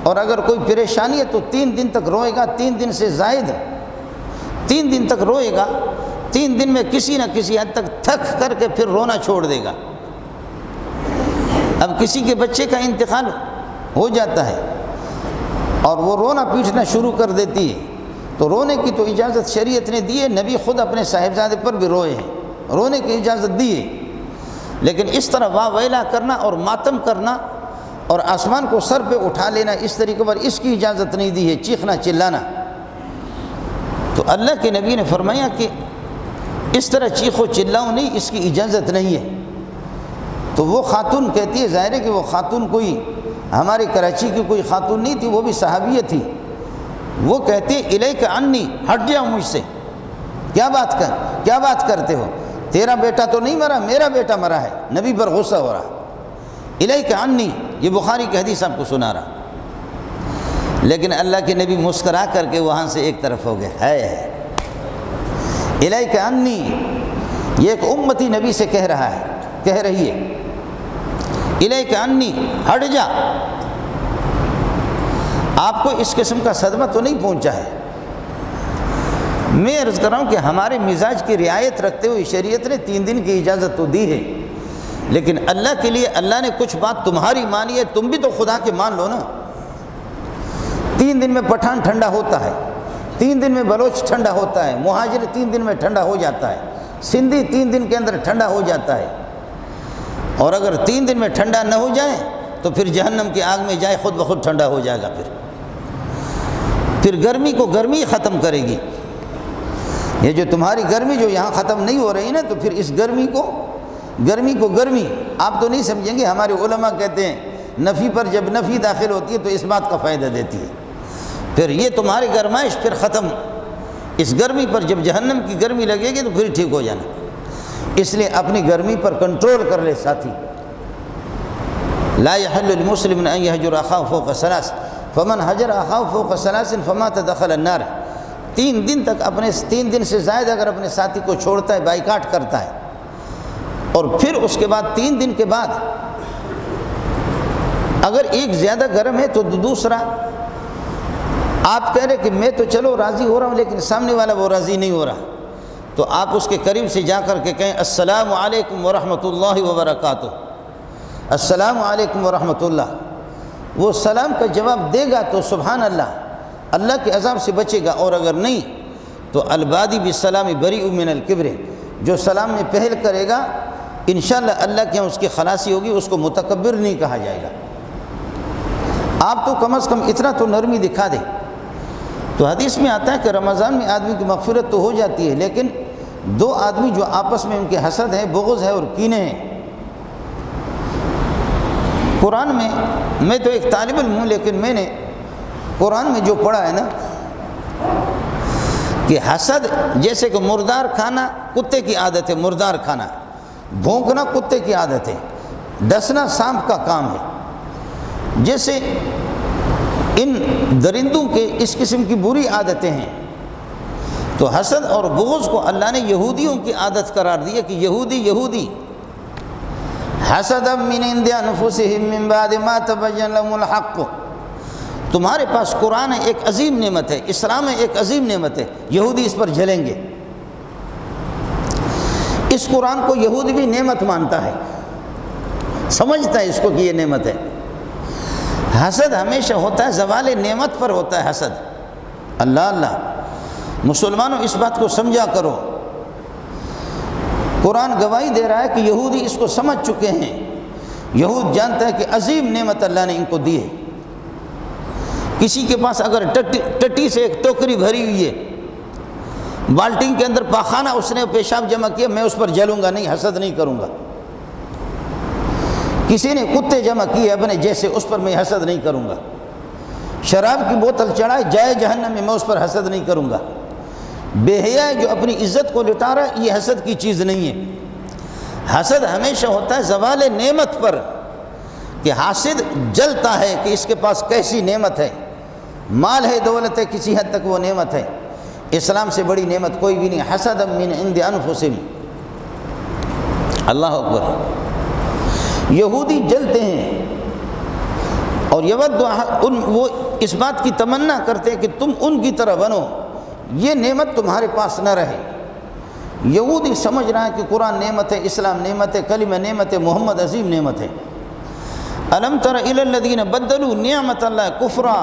اور اگر کوئی پریشانی ہے تو 3 دن تک روئے گا، 3 دن سے زائد 3 دن تک روئے گا. 3 دن میں کسی نہ کسی حد تک تھک کر کے پھر رونا چھوڑ دے گا. اب کسی کے بچے کا انتقال ہو جاتا ہے اور وہ رونا پیٹنا شروع کر دیتی ہے، تو رونے کی تو اجازت شریعت نے دی ہے. نبی خود اپنے صاحبزادے پر بھی روئے ہیں، رونے کی اجازت دی ہے. لیکن اس طرح واہ ویلا کرنا اور ماتم کرنا اور آسمان کو سر پہ اٹھا لینا، اس طریقے پر اس کی اجازت نہیں دی ہے، چیخنا چلانا. تو اللہ کے نبی نے فرمایا کہ اس طرح چیخو چلاؤ نہیں، اس کی اجازت نہیں ہے. تو وہ خاتون کہتی ہے، ظاہر ہے کہ وہ خاتون کوئی ہمارے کراچی کی کوئی خاتون نہیں تھی، وہ بھی صحابیہ تھی. وہ کہتی ہے الیک عنی، ہٹ جاؤ مجھ سے. کیا بات کرتے ہو؟ تیرا بیٹا تو نہیں مرا، میرا بیٹا مرا ہے. نبی پر غصہ ہو رہا. الیک عنی، یہ بخاری کی حدیث آپ کو سنا رہا. لیکن اللہ کے نبی مسکرا کر کے وہاں سے ایک طرف ہو گئے. ہے الیک عنی، یہ ایک امتی نبی سے کہہ رہی ہے الیک عنی، ہٹ جا. آپ کو اس قسم کا صدمہ تو نہیں پہنچا ہے. میں عرض کر رہا ہوں کہ ہمارے مزاج کی رعایت رکھتے ہوئے شریعت نے 3 دن کی اجازت تو دی ہے، لیکن اللہ کے لیے اللہ نے کچھ بات تمہاری مانی ہے، تم بھی تو خدا کے مان لو نا. 3 دن میں پٹھان ٹھنڈا ہوتا ہے، 3 دن میں بلوچ ٹھنڈا ہوتا ہے، مہاجر 3 دن میں ٹھنڈا ہو جاتا ہے، سندھی 3 دن کے اندر ٹھنڈا ہو جاتا ہے. اور اگر 3 دن میں ٹھنڈا نہ ہو جائے تو پھر جہنم کی آگ میں جائے خود بخود ٹھنڈا ہو جائے گا. پھر گرمی کو گرمی ختم کرے گی. یہ جو تمہاری گرمی جو یہاں ختم نہیں ہو رہی نا، تو پھر اس گرمی کو گرمی آپ تو نہیں سمجھیں گے. ہمارے علماء کہتے ہیں نفی پر جب نفی داخل ہوتی ہے تو اس بات کا فائدہ دیتی ہے. پھر یہ تمہاری گرمائش پھر ختم، اس گرمی پر جب جہنم کی گرمی لگے گی تو پھر ٹھیک ہو جانا۔ اس لیے اپنی گرمی پر کنٹرول کر لے ساتھی۔ لا يحل للمسلم ان يهجر اخاه فوق ثلاث فمن هجر اخاه فوق ثلاث فمات دخل النار۔ 3 دن تک اپنے 3 دن سے زائد اگر اپنے ساتھی کو چھوڑتا ہے، بائیکاٹ کرتا ہے، اور پھر اس کے بعد 3 دن کے بعد اگر ایک زیادہ گرم ہے تو دوسرا، آپ کہہ رہے کہ میں تو چلو راضی ہو رہا ہوں لیکن سامنے والا وہ راضی نہیں ہو رہا، تو آپ اس کے قریب سے جا کر کے کہیں السلام علیکم ورحمۃ اللہ وبرکاتہ، السلام علیکم ورحمۃ اللہ۔ وہ سلام کا جواب دے گا تو سبحان اللہ، اللہ کے عذاب سے بچے گا، اور اگر نہیں تو البادی بالسلام بریء من الکبر، جو سلام میں پہل کرے گا انشاءاللہ اللہ کے یہاں اس کی خلاصی ہوگی، اس کو متکبر نہیں کہا جائے گا۔ آپ تو کم از کم اتنا تو نرمی دکھا دیں۔ تو حدیث میں آتا ہے کہ رمضان میں آدمی کی مغفرت تو ہو جاتی ہے، لیکن 2 آدمی جو آپس میں ان کے حسد ہے، بغض ہے اور کینے ہیں۔ قرآن میں تو ایک طالب علم ہوں، لیکن میں نے قرآن میں جو پڑھا ہے نا کہ حسد جیسے کہ مردار کھانا کتے کی عادت ہے، مردار کھانا، بھونکنا کتے کی عادت ہے، ڈسنا سانپ کا کام ہے، جیسے ان درندوں کے اس قسم کی بری عادتیں ہیں، تو حسد اور بغض کو اللہ نے یہودیوں کی عادت قرار دی ہے کہ یہودی حسد من عند انفسهم من بعد ما تبين لهم الحق۔ تمہارے پاس قرآن ہے، ایک عظیم نعمت ہے، اسلام ہے، ایک عظیم نعمت ہے، یہودی اس پر جلیں گے۔ اس قرآن کو یہودی بھی نعمت مانتا ہے، سمجھتا ہے اس کو کہ یہ نعمت ہے۔ حسد ہمیشہ ہوتا ہے، زوال نعمت پر ہوتا ہے حسد۔ اللہ مسلمانوں اس بات کو سمجھا کرو۔ قرآن گواہی دے رہا ہے کہ یہودی اس کو سمجھ چکے ہیں، یہود جانتا ہے کہ عظیم نعمت اللہ نے ان کو دی ہے۔ کسی کے پاس اگر ٹٹی سے ایک ٹوکری بھری ہوئی ہے، بالٹین کے اندر پاخانہ اس نے پیشاب جمع کیا، میں اس پر جلوں گا نہیں، حسد نہیں کروں گا۔ کسی نے کتے جمع کیے اپنے جیسے، اس پر میں حسد نہیں کروں گا۔ شراب کی بوتل چڑھائے جائے جہنم میں اس پر حسد نہیں کروں گا۔ بے حیا جو اپنی عزت کو لٹا رہا ہے، یہ حسد کی چیز نہیں ہے۔ حسد ہمیشہ ہوتا ہے زوال نعمت پر، کہ حاسد جلتا ہے کہ اس کے پاس کیسی نعمت ہے، مال ہے، دولت ہے، کسی حد تک وہ نعمت ہے۔ اسلام سے بڑی نعمت کوئی بھی نہیں۔ حسد من عند انفسهم، اللہ اکبر۔ یہودی جلتے ہیں اور وہ اس بات کی تمنا کرتے ہیں کہ تم ان کی طرح بنو، یہ نعمت تمہارے پاس نہ رہے۔ یہودی سمجھ رہا ہے کہ قرآن نعمت ہے، اسلام نعمت ہے، کلمہ نعمت ہے، محمد عظیم نعمت ہے۔ الم تر الی الذین بدلوا نعمت اللہ کفرا،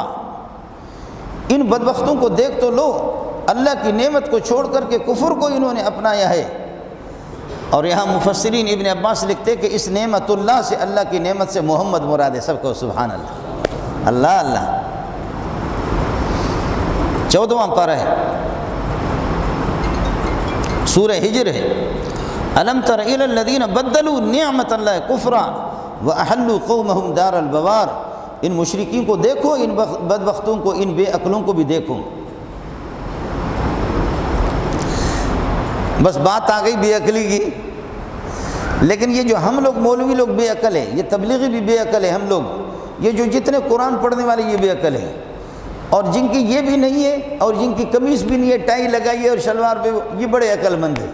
ان بدبختوں کو دیکھ تو لو، اللہ کی نعمت کو چھوڑ کر کے کفر کو انہوں نے اپنایا ہے۔ اور یہاں مفسرین ابن عباس لکھتے کہ اس نعمت اللہ سے، اللہ کی نعمت سے محمد مراد ہے۔ سب کو سبحان اللہ، اللہ اللہ۔ 14واں پارہ ہے، سورہ ہجر ہے۔ الم تر الی الذین بدلوا نعمت اللہ کفرا واحلوا قومهم دار البوار، ان مشرکین کو دیکھو، ان بدبختوں کو، ان بے عقلوں کو بھی دیکھو۔ بس بات آ گئی بے عقلی کی، لیکن یہ جو ہم لوگ مولوی لوگ بے عقل ہے، یہ تبلیغی بھی بے عقل ہے، ہم لوگ یہ جو جتنے قرآن پڑھنے والے یہ بے عقل ہے، اور جن کی یہ بھی نہیں ہے اور جن کی قمیص بھی نہیں ہے، ٹائی لگائی ہے اور شلوار پہ، یہ بڑے عقل مند ہیں۔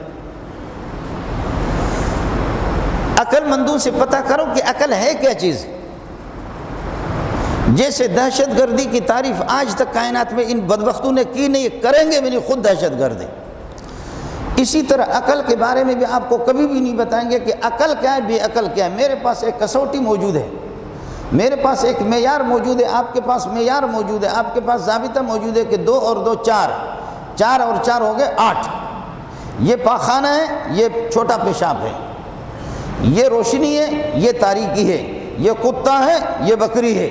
عقل مندوں سے پتہ کرو کہ عقل ہے کیا چیز۔ جیسے دہشت گردی کی تعریف آج تک کائنات میں ان بدبختوں نے کی نہیں، کریں گے بھی نہیں، خود دہشت گرد ہے۔ اسی طرح عقل کے بارے میں بھی آپ کو کبھی بھی نہیں بتائیں گے کہ عقل کیا ہے، بے عقل کیا ہے۔ میرے پاس ایک کسوٹی موجود ہے، میرے پاس ایک معیار موجود ہے، آپ کے پاس معیار موجود ہے، آپ کے پاس ضابطہ موجود ہے کہ 2 اور 2 4، 4 اور 4 ہو گئے 8۔ یہ پاخانہ ہے، یہ چھوٹا پیشاب ہے، یہ روشنی ہے، یہ تاریکی ہے، یہ کتا ہے، یہ بکری ہے،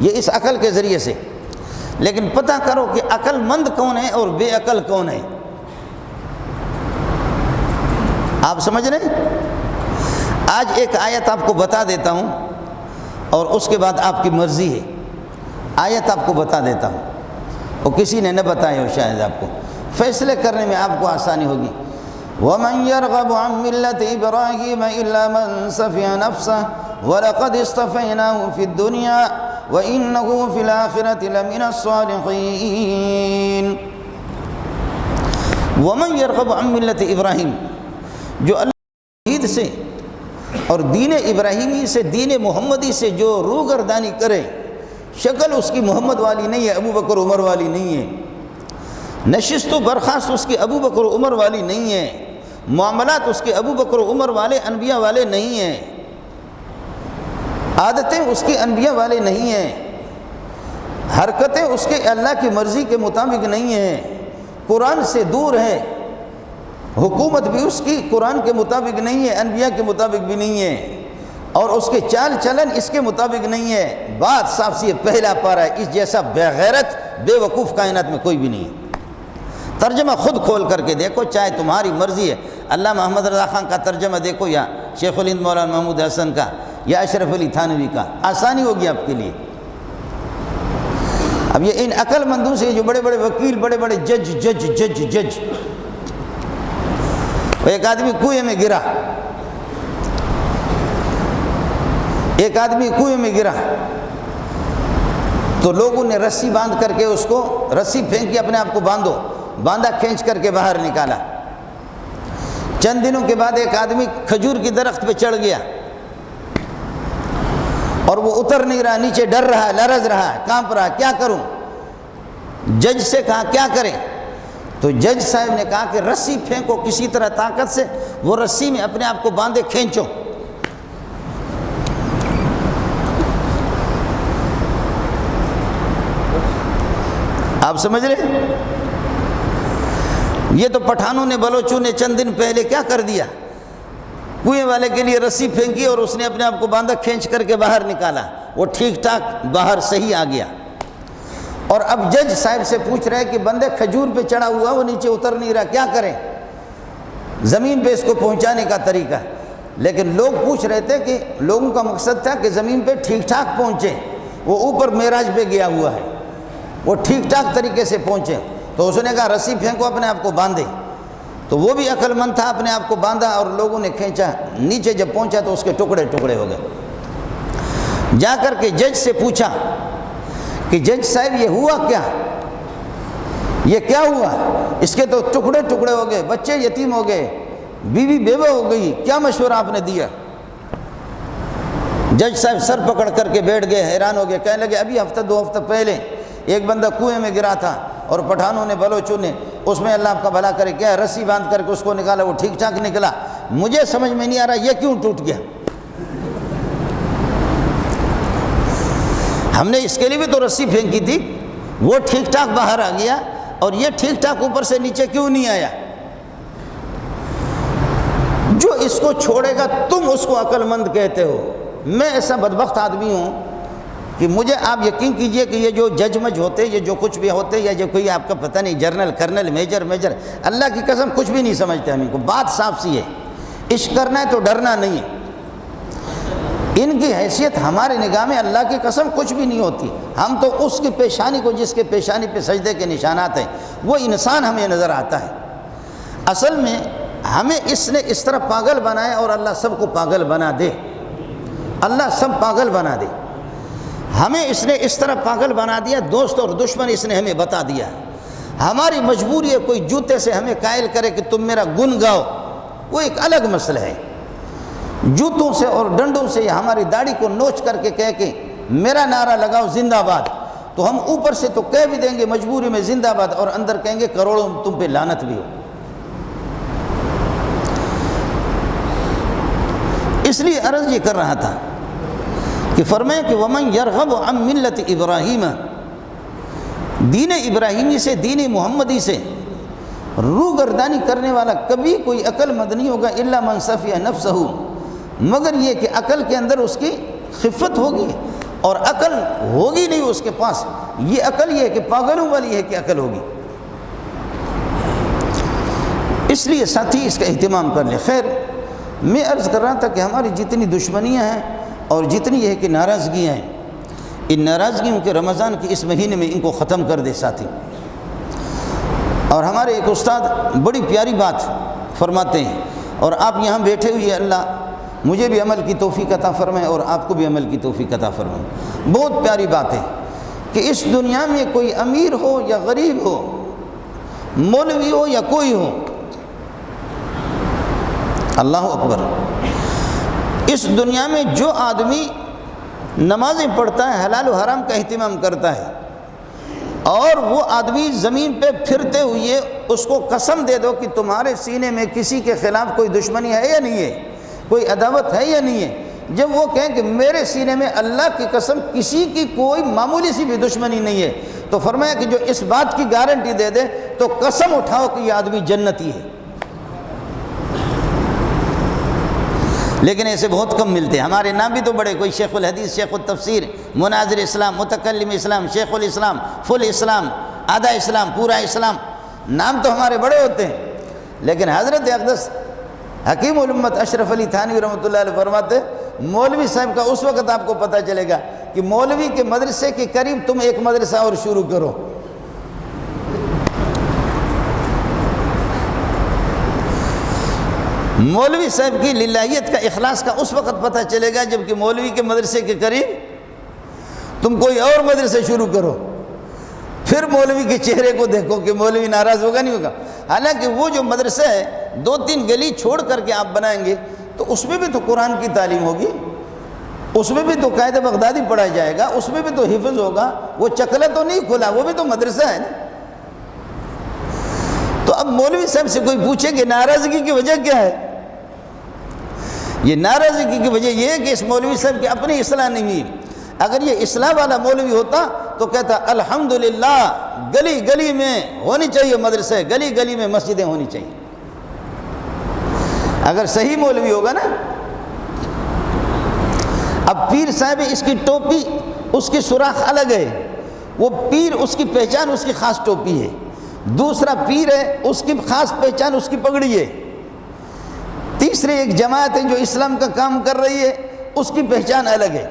یہ اس عقل کے ذریعے سے۔ لیکن پتہ کرو کہ عقل مند کون ہے اور بے عقل کون ہے۔ آپ سمجھ رہے ہیں؟ آج ایک آیت آپ کو بتا دیتا ہوں اور اس کے بعد آپ کی مرضی ہے۔ آیت آپ کو بتا دیتا ہوں، وہ کسی نے نہ بتایا ہو شاید آپ کو، فیصلے کرنے میں آپ کو آسانی ہوگی۔ وَمَنْ يَرْغَبُ عَنْ مِلَّةِ إِبْرَاهِيمَ إِلَّا مَنْ سَفِيَ نَفْسَهُ وَلَقَدِ اصْطَفَيْنَاهُ فِي الدُّنْيَا وَإِنَّهُ فِي الْآخِرَةِ لَمِنَ الصَّالِحِينَ۔ وَمَنْ يَرْغَبُ عَنْ مِلَّةِ إِبْرَاهِيمَ، جو اللہ توحید سے اور دین ابراہیمی سے، دین محمدی سے جو روگردانی کرے، شکل اس کی محمد والی نہیں ہے، ابو بکر عمر والی نہیں ہے، نشست و برخاست اس کی ابو بکر عمر والی نہیں ہے، معاملات اس کے ابو بکر عمر والے انبیاء والے نہیں ہیں، عادتیں اس کے انبیاء والے نہیں ہیں، حرکتیں اس کے اللہ کی مرضی کے مطابق نہیں ہیں، قرآن سے دور ہے، حکومت بھی اس کی قرآن کے مطابق نہیں ہے، انبیاء کے مطابق بھی نہیں ہے، اور اس کے چال چلن اس کے مطابق نہیں ہے۔ بات صاف سی ہے، پہلا پارہ ہے، اس جیسا بے غیرت بے وقوف کائنات میں کوئی بھی نہیں ہے۔ ترجمہ خود کھول کر کے دیکھو، چاہے تمہاری مرضی ہے، اللہ محمد رضا خان کا ترجمہ دیکھو، یا شیخ الہند مولانا محمود حسن کا، یا اشرف علی تھانوی کا، آسانی ہوگی آپ کے لیے۔ اب یہ ان عقل مندوں سے جو بڑے بڑے وکیل، بڑے بڑے جج، ایک آدمی کنویں میں گرا، تو لوگوں نے رسی باندھ کر کے اس کو، رسی پھینکی، اپنے آپ کو باندھا کھینچ کر کے باہر نکالا۔ چند دنوں کے بعد ایک آدمی کھجور کی درخت پہ چڑھ گیا اور وہ اتر نہیں رہا، نیچے ڈر رہا، لرز رہا، کانپ رہا، کیا کروں؟ جج سے کہا کیا کریں؟ تو جج صاحب نے کہا کہ رسی پھینکو کسی طرح طاقت سے، وہ رسی میں اپنے آپ کو باندھے کھینچو۔ آپ سمجھ رہے ہیں؟ یہ تو پٹھانوں نے، بلوچوں نے چند دن پہلے کیا کر دیا، کنویں والے کے لیے رسی پھینکی اور اس نے اپنے آپ کو باندھا کھینچ کر کے باہر نکالا، وہ ٹھیک ٹھاک باہر صحیح آ گیا۔ اور اب جج صاحب سے پوچھ رہے کہ بندے کھجور پہ چڑھا ہوا، وہ نیچے اتر نہیں رہا، کیا کریں؟ زمین پہ اس کو پہنچانے کا طریقہ۔ لیکن لوگ پوچھ رہے تھے کہ لوگوں کا مقصد تھا کہ زمین پہ ٹھیک ٹھاک پہنچے، وہ اوپر معراج پہ گیا ہوا ہے، وہ ٹھیک ٹھاک طریقے سے پہنچے۔ تو اس نے کہا رسی پھینکو، اپنے آپ کو باندھے۔ تو وہ بھی عقل مند تھا، اپنے آپ کو باندھا اور لوگوں نے کھینچا، نیچے جب پہنچا تو اس کے ٹکڑے ٹکڑے ہو گئے۔ جا کر کے جج سے پوچھا کہ جج صاحب یہ ہوا کیا، یہ کیا ہوا؟ اس کے تو ٹکڑے ٹکڑے ہو گئے، بچے یتیم ہو گئے، بیوی بیوہ ہو گئی، کیا مشورہ آپ نے دیا؟ جج صاحب سر پکڑ کر کے بیٹھ گئے، حیران ہو گئے، کہنے لگے ابھی ہفتہ دو ہفتہ پہلے ایک بندہ کنویں میں گرا تھا اور پٹھانوں نے، بلوچوں نے اس میں، اللہ آپ کا بھلا کرے، کیا رسی باندھ کر کے اس کو نکالا، وہ ٹھیک ٹھاک نکلا، مجھے سمجھ میں نہیں آ رہا یہ کیوں ٹوٹ گیا؟ ہم نے اس کے لیے بھی تو رسی پھینکی تھی، وہ ٹھیک ٹھاک باہر آ گیا اور یہ ٹھیک ٹھاک اوپر سے نیچے کیوں نہیں آیا؟ جو اس کو چھوڑے گا تم اس کو عقل مند کہتے ہو۔ میں ایسا بدبخت آدمی ہوں کہ مجھے، آپ یقین کیجئے کہ یہ جو جج مج ہوتے، یہ جو کچھ بھی ہوتے، یا جو کوئی آپ کا پتہ نہیں جنرل کرنل میجر، اللہ کی قسم کچھ بھی نہیں سمجھتے ہم ان کو۔ بات صاف سی ہے، عشق کرنا ہے تو ڈرنا نہیں ہے۔ ان کی حیثیت ہمارے نگاہ میں اللہ کی قسم کچھ بھی نہیں ہوتی۔ ہم تو اس کی پیشانی کو، جس کے پیشانی پہ سجدے کے نشانات ہیں، وہ انسان ہمیں نظر آتا ہے۔ اصل میں ہمیں اس نے اس طرح پاگل بنایا، اور اللہ سب کو پاگل بنا دے، اللہ سب پاگل بنا دے۔ ہمیں اس نے اس طرح پاگل بنا دیا، دوست اور دشمن اس نے ہمیں بتا دیا۔ ہماری مجبوری ہے، کوئی جوتے سے ہمیں قائل کرے کہ تم میرا گن گاؤ، وہ ایک الگ مسئلہ ہے۔ جوتوں سے اور ڈنڈوں سے، یا ہماری داڑھی کو نوچ کر کے کہہ کہ میرا نعرہ لگاؤ زندہ باد، تو ہم اوپر سے تو کہہ بھی دیں گے مجبوری میں زندہ باد، اور اندر کہیں گے کروڑوں تم پہ لعنت بھی ہو۔ اس لیے عرض یہ کر رہا تھا کہ فرمائے کہ وَمَنْ يَرْغَبُ عَنْ مِلَّةِ إِبْرَاهِيمَ، دین ابراہیمی سے، دین محمدی سے روگردانی کرنے والا کبھی کوئی عقل مند نہیں ہوگا، إِلَّا مَنْ سَفِيَ نَفْسَهُ، مگر یہ کہ عقل کے اندر اس کی خفت ہوگی، اور عقل ہوگی نہیں اس کے پاس، یہ عقل یہ ہے کہ پاگلوں والی ہے کہ عقل ہوگی۔ اس لیے ساتھی اس کا اہتمام کر لیں۔ خیر، میں عرض کر رہا تھا کہ ہماری جتنی دشمنیاں ہیں اور جتنی یہ ہے کہ ناراضگیاں ہیں، ان ناراضگیوں کے رمضان کے اس مہینے میں ان کو ختم کر دے ساتھی۔ اور ہمارے ایک استاد بڑی پیاری بات فرماتے ہیں، اور آپ یہاں بیٹھے ہوئے اللہ مجھے بھی عمل کی توفیق عطا فرمائے اور آپ کو بھی عمل کی توفیق عطا فرمائے۔ بہت پیاری بات ہے کہ اس دنیا میں کوئی امیر ہو یا غریب ہو، مولوی ہو یا کوئی ہو، اللہ اکبر، اس دنیا میں جو آدمی نمازیں پڑھتا ہے، حلال و حرام کا اہتمام کرتا ہے، اور وہ آدمی زمین پہ پھرتے ہوئے اس کو قسم دے دو کہ تمہارے سینے میں کسی کے خلاف کوئی دشمنی ہے یا نہیں ہے، کوئی عداوت ہے یا نہیں ہے، جب وہ کہیں کہ میرے سینے میں اللہ کی قسم کسی کی کوئی معمولی سی بھی دشمنی نہیں ہے، تو فرمایا کہ جو اس بات کی گارنٹی دے دے تو قسم اٹھاؤ کہ یہ آدمی جنتی ہے۔ لیکن ایسے بہت کم ملتے ہیں۔ ہمارے نام بھی تو بڑے، کوئی شیخ الحدیث، شیخ التفسیر، مناظر اسلام، متکلم اسلام، شیخ الاسلام، فل اسلام، آدھا اسلام، پورا اسلام، نام تو ہمارے بڑے ہوتے ہیں، لیکن حضرت اقدس حکیم الامت اشرف علی تھانوی رحمۃ اللہ علیہ فرماتے مولوی صاحب کا اس وقت آپ کو پتہ چلے گا کہ مولوی کے مدرسے کے قریب تم ایک مدرسہ اور شروع کرو۔ مولوی صاحب کی للہیت کا، اخلاص کا اس وقت پتہ چلے گا جب کہ مولوی کے مدرسے کے قریب تم کوئی اور مدرسے شروع کرو، پھر مولوی کے چہرے کو دیکھو کہ مولوی ناراض ہوگا نہیں ہوگا۔ حالانکہ وہ جو مدرسہ ہے 2-3 گلی چھوڑ کر کے آپ بنائیں گے تو اس میں بھی تو قرآن کی تعلیم ہوگی، اس میں بھی تو قائد بغدادی پڑھا جائے گا، اس میں بھی تو حفظ ہوگا، وہ چکلا تو نہیں کھلا، وہ بھی تو مدرسہ ہے نا۔ تو اب مولوی صاحب سے کوئی پوچھے کہ ناراضگی کی وجہ کیا ہے؟ یہ ناراضگی کی وجہ یہ ہے کہ اس مولوی صاحب کی اپنی اصلاح نہیں ہوئی۔ اگر یہ اصلاح والا مولوی ہوتا تو کہتا الحمدللہ گلی گلی میں ہونی چاہیے مدرسے، گلی گلی میں مسجدیں ہونی چاہیے۔ اگر صحیح مولوی ہوگا نا۔ اب پیر صاحب اس کی ٹوپی، اس کی سوراخ الگ ہے، وہ پیر اس کی پہچان اس کی خاص ٹوپی ہے، دوسرا پیر ہے اس کی خاص پہچان اس کی پگڑی ہے، تیسرے ایک جماعت ہے جو اسلام کا کام کر رہی ہے اس کی پہچان الگ ہے۔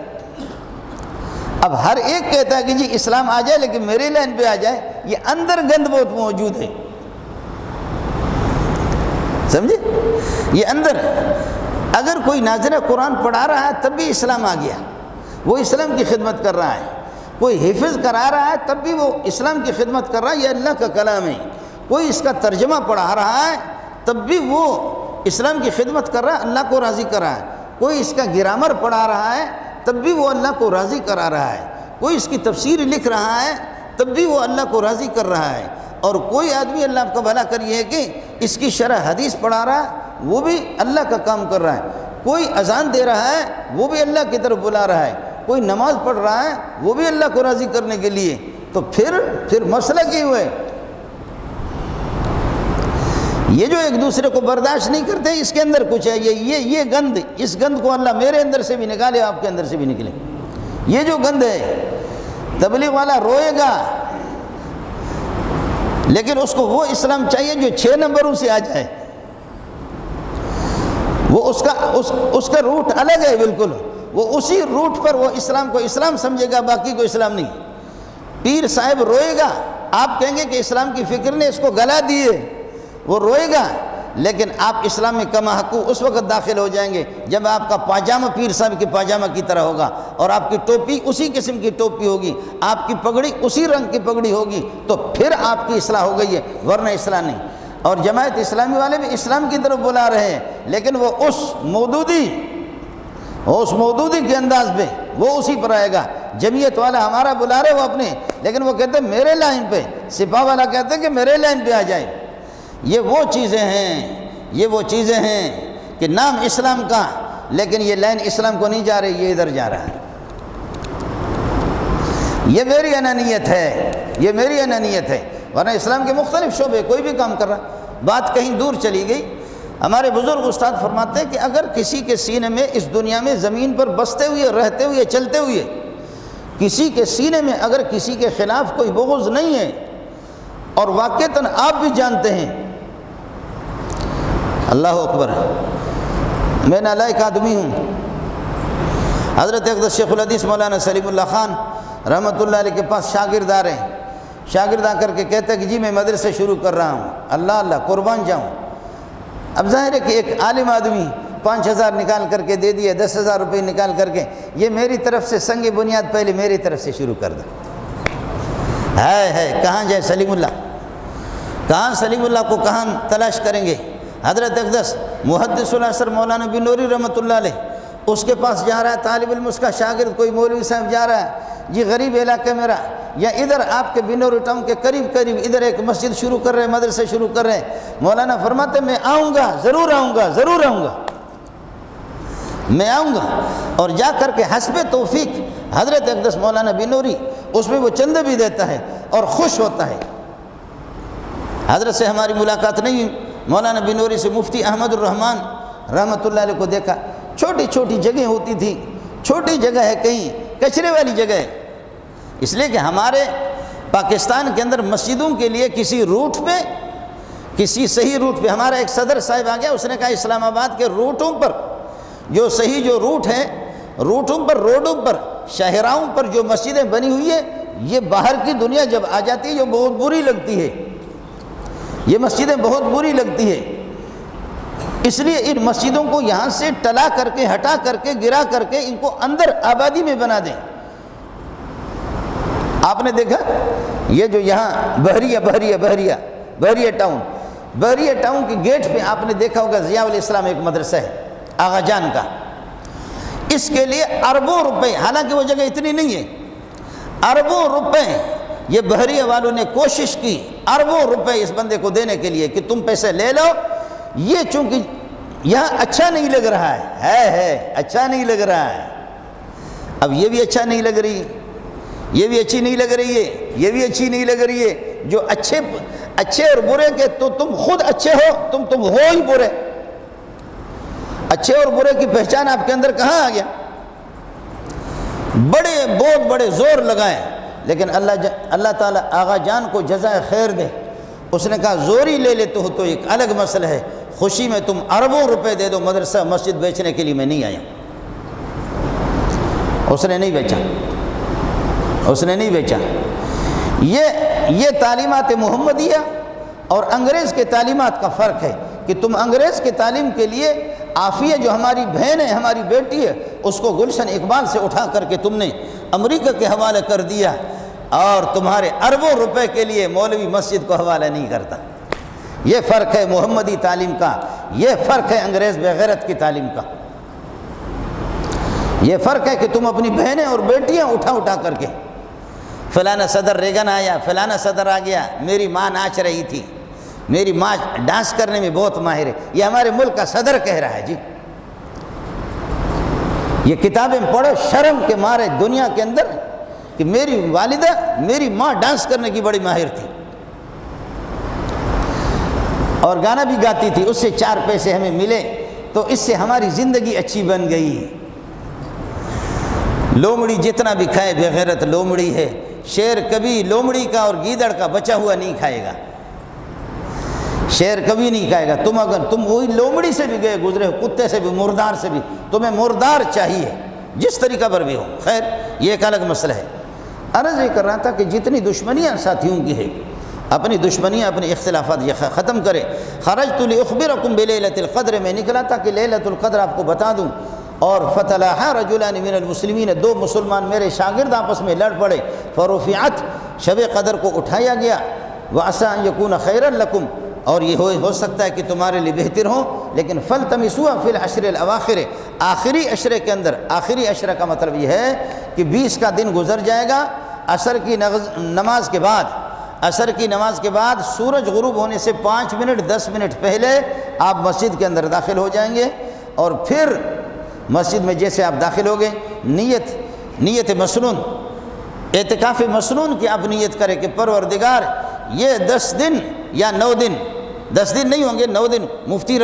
اب ہر ایک کہتا ہے کہ جی اسلام آ جائے لیکن میرے لائن پہ آ جائے، یہ اندر گند بہت موجود ہے، سمجھے؟ یہ اندر اگر کوئی ناظر قرآن پڑھا رہا ہے تب بھی اسلام آ گیا، وہ اسلام کی خدمت کر رہا ہے، کوئی حفظ کرا رہا ہے تب بھی وہ اسلام کی خدمت کر رہا ہے، یہ اللہ کا کلام ہے، کوئی اس کا ترجمہ پڑھا رہا ہے تب بھی وہ اسلام کی خدمت کر رہا ہے، اللہ کو راضی کر رہا ہے، کوئی اس کا گرامر پڑھا رہا ہے تب بھی وہ اللہ کو راضی کرا رہا ہے، کوئی اس کی تفسیر لکھ رہا ہے تب بھی وہ اللہ کو راضی کر رہا ہے، اور کوئی آدمی اللہ آپ کا بھلا کریے کہ اس کی شرح حدیث پڑھا رہا ہے وہ بھی اللہ کا کام کر رہا ہے، کوئی اذان دے رہا ہے وہ بھی اللہ کی طرف بلا رہا ہے، کوئی نماز پڑھ رہا ہے وہ بھی اللہ کو راضی کرنے کے لیے، تو پھر مسئلہ کیوں ہے؟ یہ جو ایک دوسرے کو برداشت نہیں کرتے اس کے اندر کچھ ہے، یہ گند، اس گند کو اللہ میرے اندر سے بھی نکالے، آپ کے اندر سے بھی نکلے۔ یہ جو گند ہے، تبلیغ والا روئے گا لیکن اس کو وہ اسلام چاہیے جو 6 نمبروں سے آ جائے، وہ اس کا روٹ الگ ہے بالکل، وہ اسی روٹ پر وہ اسلام کو اسلام سمجھے گا، باقی کو اسلام نہیں۔ پیر صاحب روئے گا، آپ کہیں گے کہ اسلام کی فکر نے اس کو گلا دیے، وہ روئے گا، لیکن آپ اسلام میں کما حقو اس وقت داخل ہو جائیں گے جب آپ کا پاجامہ پیر صاحب کے پاجامہ کی طرح ہوگا، اور آپ کی ٹوپی اسی قسم کی ٹوپی ہوگی، آپ کی پگڑی اسی رنگ کی پگڑی ہوگی، تو پھر آپ کی اصلاح ہو گئی ہے، ورنہ اصلاح نہیں۔ اور جماعت اسلامی والے بھی اسلام کی طرف بلا رہے ہیں، لیکن وہ اس مودودی کے انداز پہ وہ اسی پر آئے گا۔ جمعیت والا ہمارا بلا رہے وہ اپنے، لیکن وہ کہتے ہیں میرے لائن پہ، سپاہ والا کہتے ہیں کہ میرے لائن پہ آ جائے۔ یہ وہ چیزیں ہیں کہ نام اسلام کا، لیکن یہ لائن اسلام کو نہیں جا رہی، یہ ادھر جا رہا ہے۔ یہ میری انانیت ہے، ورنہ اسلام کے مختلف شعبے کوئی بھی کام کر رہا۔ بات کہیں دور چلی گئی۔ ہمارے بزرگ استاد فرماتے ہیں کہ اگر کسی کے سینے میں اس دنیا میں زمین پر بستے ہوئے، رہتے ہوئے، چلتے ہوئے کسی کے سینے میں اگر کسی کے خلاف کوئی بغض نہیں ہے، اور واقعتاً آپ بھی جانتے ہیں، اللہ اکبر، میں نالائق آدمی ہوں، حضرت اقدس شیخ الحدیث مولانا سلیم اللہ خان رحمۃ اللہ علیہ کے پاس شاگرد آ رہے ہیں، شاگرد آ کر کے کہتا ہے کہ جی میں مدرسے شروع کر رہا ہوں، اللہ اللہ قربان جاؤں۔ اب ظاہر ہے کہ ایک عالم آدمی 5,000 نکال کر کے دے دیا، 10,000 روپے نکال کر کے، یہ میری طرف سے سنگ بنیاد پہلے میری طرف سے شروع کر دو۔ ہے کہاں جائے سلیم اللہ، کہاں سلیم اللہ کو کہاں تلاش کریں گے؟ حضرت اقدس محدث العصر مولانا بنوری رحمۃ اللہ علیہ، اس کے پاس جا رہا ہے طالب علم، اس کا شاگرد کوئی مولوی صاحب جا رہا ہے، جی غریب علاقہ میرا، یا ادھر آپ کے بنوری ٹاؤن کے قریب ادھر ایک مسجد شروع کر رہے ہیں، مدرسے شروع کر رہے ہیں۔ مولانا فرماتے میں آؤں گا، ضرور آؤں گا، ضرور آؤں گا، میں آؤں گا۔ اور جا کر کے حسب توفیق حضرت اقدس مولانا بنوری اس میں وہ چندہ بھی دیتا ہے اور خوش ہوتا ہے۔ حضرت سے ہماری ملاقات نہیں ہوئی، مولانا بنوری سے مفتی احمد الرحمن رحمۃ اللہ علیہ کو دیکھا، چھوٹی چھوٹی جگہ ہوتی تھی، چھوٹی جگہ ہے، کہیں کچرے والی جگہ ہے، اس لیے کہ ہمارے پاکستان کے اندر مسجدوں کے لیے کسی روٹ پہ، کسی صحیح روٹ پہ، ہمارا ایک صدر صاحب آ گیا، اس نے کہا اسلام آباد کے روٹوں پر جو صحیح جو روٹ ہے، روٹوں پر، روڈوں پر، شاہراہوں پر جو مسجدیں بنی ہوئی ہیں، یہ باہر کی دنیا جب آ جاتی ہے جو بہت بری لگتی ہے، یہ مسجدیں بہت بری لگتی ہے، اس لیے ان مسجدوں کو یہاں سے ٹلا کر کے، ہٹا کر کے، گرا کر کے ان کو اندر آبادی میں بنا دیں۔ آپ نے دیکھا یہ جو یہاں بحریہ ٹاؤن کے گیٹ پہ آپ نے دیکھا ہوگا ضیاء الاسلام ایک مدرسہ ہے آغا جان کا، اس کے لیے اربوں روپے، حالانکہ وہ جگہ اتنی نہیں ہے، اربوں روپے یہ بحریہ والوں نے کوشش کی، اربوں روپے اس بندے کو دینے کے لیے کہ تم پیسے لے لو، یہ چونکہ یہاں اچھا نہیں لگ رہا ہے اچھا نہیں لگ رہا ہے، اب یہ بھی اچھا نہیں لگ رہی، یہ بھی اچھی نہیں لگ رہی ہے، یہ بھی اچھی نہیں لگ رہی ہے، جو اچھے اور برے کے تو تم خود اچھے ہو، تم ہو ہی برے، اچھے اور برے کی پہچان آپ کے اندر کہاں آ گیا؟ بہت بڑے زور لگائے، لیکن اللہ تعالیٰ آغا جان کو جزائے خیر دے، اس نے کہا زوری لے لیتے ہو تو ایک الگ مسئلہ ہے، خوشی میں تم اربوں روپے دے دو، مدرسہ مسجد بیچنے کے لیے میں نہیں آیا۔ اس نے نہیں بیچا۔ یہ تعلیمات محمدیہ اور انگریز کے تعلیمات کا فرق ہے کہ تم انگریز کے تعلیم کے لیے عافیہ جو ہماری بہن ہے، ہماری بیٹی ہے، اس کو گلشن اقبال سے اٹھا کر کے تم نے امریکہ کے حوالے کر دیا، اور تمہارے اربوں روپے کے لیے مولوی مسجد کو حوالہ نہیں کرتا۔ یہ فرق ہے محمدی تعلیم کا، یہ فرق ہے انگریز بغیرت کی تعلیم کا، یہ فرق ہے کہ تم اپنی بہنیں اور بیٹیاں اٹھا کر کے، فلانا صدر ریگن آیا، فلانا صدر آ گیا، میری ماں ناچ رہی تھی، میری ماں ڈانس کرنے میں بہت ماہر ہے، یہ ہمارے ملک کا صدر کہہ رہا ہے جی۔ یہ کتابیں پڑھو شرم کے مارے دنیا کے اندر کہ میری والدہ، میری ماں ڈانس کرنے کی بڑی ماہر تھی اور گانا بھی گاتی تھی، اس سے 4 پیسے ہمیں ملے تو اس سے ہماری زندگی اچھی بن گئی۔ لومڑی جتنا بھی کھائے بغیرت لومڑی ہے، شیر کبھی لومڑی کا اور گیدڑ کا بچا ہوا نہیں کھائے گا، شیر کبھی نہیں کھائے گا۔ تم وہی لومڑی سے بھی گئے گزرے ہو، کتے سے بھی، مردار سے بھی، تمہیں مردار چاہیے جس طریقہ پر بھی ہو، خیر یہ ایک الگ مسئلہ ہے۔ عرض یہ کر رہا تھا کہ جتنی دشمنیاں ساتھیوں کی ہے، اپنی دشمنیاں، اپنے اختلافات یہ ختم کرے۔ خرجت لاخبرکم بلیلۃ القدر، میں نکلا تھا کہ لیلۃ القدر آپ کو بتا دوں، اور فتلاحا رجلان من المسلمین، 2 مسلمان میرے شاگرد آپس میں لڑ پڑے، فرفعت، شب قدر کو اٹھایا گیا، وعسى ان یکون خیرا لکم، اور یہ ہو سکتا ہے کہ تمہارے لیے بہتر ہو، لیکن فلتمسوها فی العشر الاواخر، آخری عشرے کے اندر، آخری عشرہ کا مطلب یہ ہے کہ 20 کا دن گزر جائے گا، عصر کی نماز کے بعد، عصر کی نماز کے بعد سورج غروب ہونے سے 5 منٹ 10 منٹ پہلے آپ مسجد کے اندر داخل ہو جائیں گے، اور پھر مسجد میں جیسے آپ داخل ہو گئے، نیت مسنون، اعتکاف مسنون کی آپ نیت کریں کہ پروردگار یہ 10 دن یا 9 دن، 10 دن نہیں ہوں گے، 9 دن، مفتی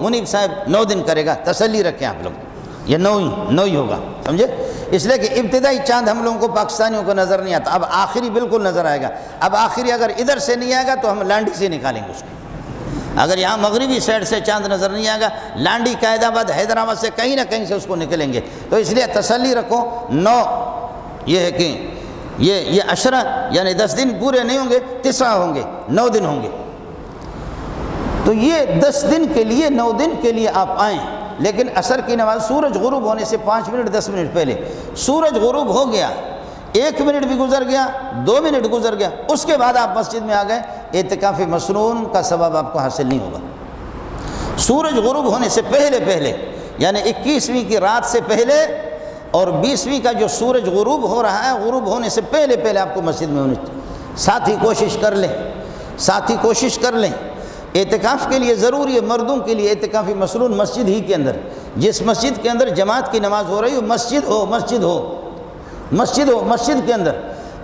منیب صاحب 9 دن کرے گا، تسلی رکھیں آپ لوگ، یہ 9 ہی ہوگا، سمجھے؟ اس لیے کہ ابتدائی چاند ہم لوگوں کو پاکستانیوں کو نظر نہیں آتا، اب آخری بالکل نظر آئے گا، اب آخری اگر ادھر سے نہیں آئے گا تو ہم لانڈی سے نکالیں گے اس کو، اگر یہاں مغربی سائڈ سے چاند نظر نہیں آئے گا، لانڈی، قائد آباد، حیدرآباد سے کہیں نہ کہیں سے اس کو نکلیں گے، تو اس لیے تسلی رکھو۔ 9 یہ ہے کہ یہ عشرہ یعنی 10 دن پورے نہیں ہوں گے، 9 ہوں گے، 9 دن ہوں گے۔ تو یہ 10 دن کے لیے 9 دن کے لیے آپ آئیں، لیکن عصر کی نماز سورج غروب ہونے سے 5 منٹ 10 منٹ پہلے، سورج غروب ہو گیا، 1 منٹ بھی گزر گیا، 2 منٹ گزر گیا، اس کے بعد آپ مسجد میں آ گئے، اعتکاف مسنون کا ثواب آپ کو حاصل نہیں ہوگا۔ سورج غروب ہونے سے پہلے یعنی 21ویں کی رات سے پہلے اور 20ویں کا جو سورج غروب ہو رہا ہے، غروب ہونے سے پہلے آپ کو مسجد میں ہونے چاہیے۔ ساتھ ہی کوشش کر لیں اعتکاف کے لیے ضروری ہے، مردوں کے لیے اعتکافی مسنون مسجد ہی کے اندر، جس مسجد کے اندر جماعت کی نماز ہو رہی ہو، مسجد کے اندر۔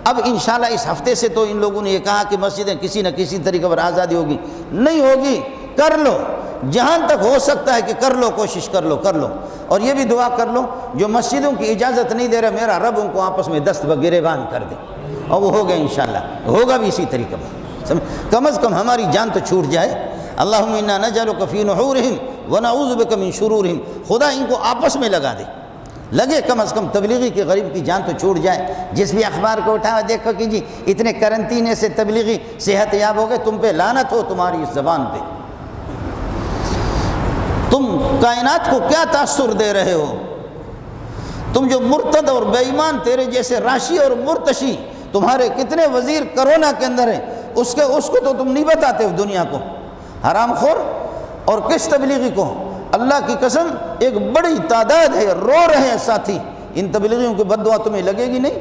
اب انشاءاللہ اس ہفتے سے تو ان لوگوں نے یہ کہا کہ مسجدیں کسی نہ کسی طریقے پر آزادی ہوگی، نہیں ہوگی، کر لو، جہاں تک ہو سکتا ہے کہ کر لو، کوشش کر لو۔ اور یہ بھی دعا کر لو جو مسجدوں کی اجازت نہیں دے رہا، میرا رب ان کو آپس میں دست گریبان کر دے، اور وہ ہوگا انشاءاللہ، ہوگا بھی اسی طریقے پر، کم از کم ہماری جان تو چھوٹ جائے۔ اللہم انا نجعلک فی نحورہم ونعوذ بک من شرورہم، خدا ان کو آپس میں لگا دے، لگے کم از کم تبلیغی کے غریب کی جان تو چھوٹ جائے۔ جس بھی اخبار کو اٹھاؤ دیکھو کہ جی اتنے کرنٹینے سے تبلیغی صحت یاب ہو گئے، تم پہ لعنت ہو تمہاری اس زبان پہ، تم کائنات کو کیا تاثر دے رہے ہو؟ تم جو مرتد اور بے ایمان، تیرے جیسے راشی اور مرتشی، تمہارے کتنے وزیر کرونا کے اندر ہیں، اس کو تو تم نہیں بتاتے ہو دنیا کو، حرام خور۔ اور کس تبلیغی کو؟ اللہ کی قسم ایک بڑی تعداد ہے، رو رہے ہیں ساتھی، ان تبلیغیوں کی بد دعا تمہیں لگے گی نہیں،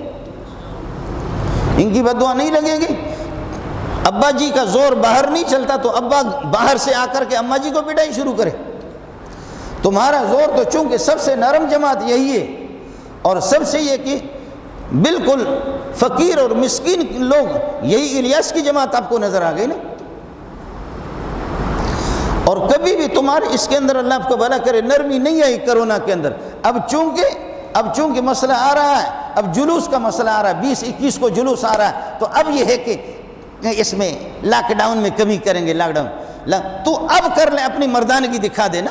ان کی بد دعا نہیں لگے گی۔ ابا جی کا زور باہر نہیں چلتا تو ابا باہر سے آ کر کے اماں جی کو پٹائی شروع کرے، تمہارا زور تو چونکہ سب سے نرم جماعت یہی ہے، اور سب سے یہ کہ بالکل فقیر اور مسکین لوگ، یہی الیاس کی جماعت آپ کو نظر آ گئی نا۔ اور کبھی بھی تمہارے اس کے اندر اللہ آپ کو بھلا کرے نرمی نہیں آئی کرونا کے اندر۔ اب چونکہ مسئلہ آ رہا ہے، اب جلوس کا مسئلہ آ رہا ہے، 20-21 کو جلوس آ رہا ہے، تو اب یہ ہے کہ اس میں لاک ڈاؤن میں کمی کریں گے، لاک ڈاؤن، تو اب کر لیں، اپنی مردانگی دکھا دینا۔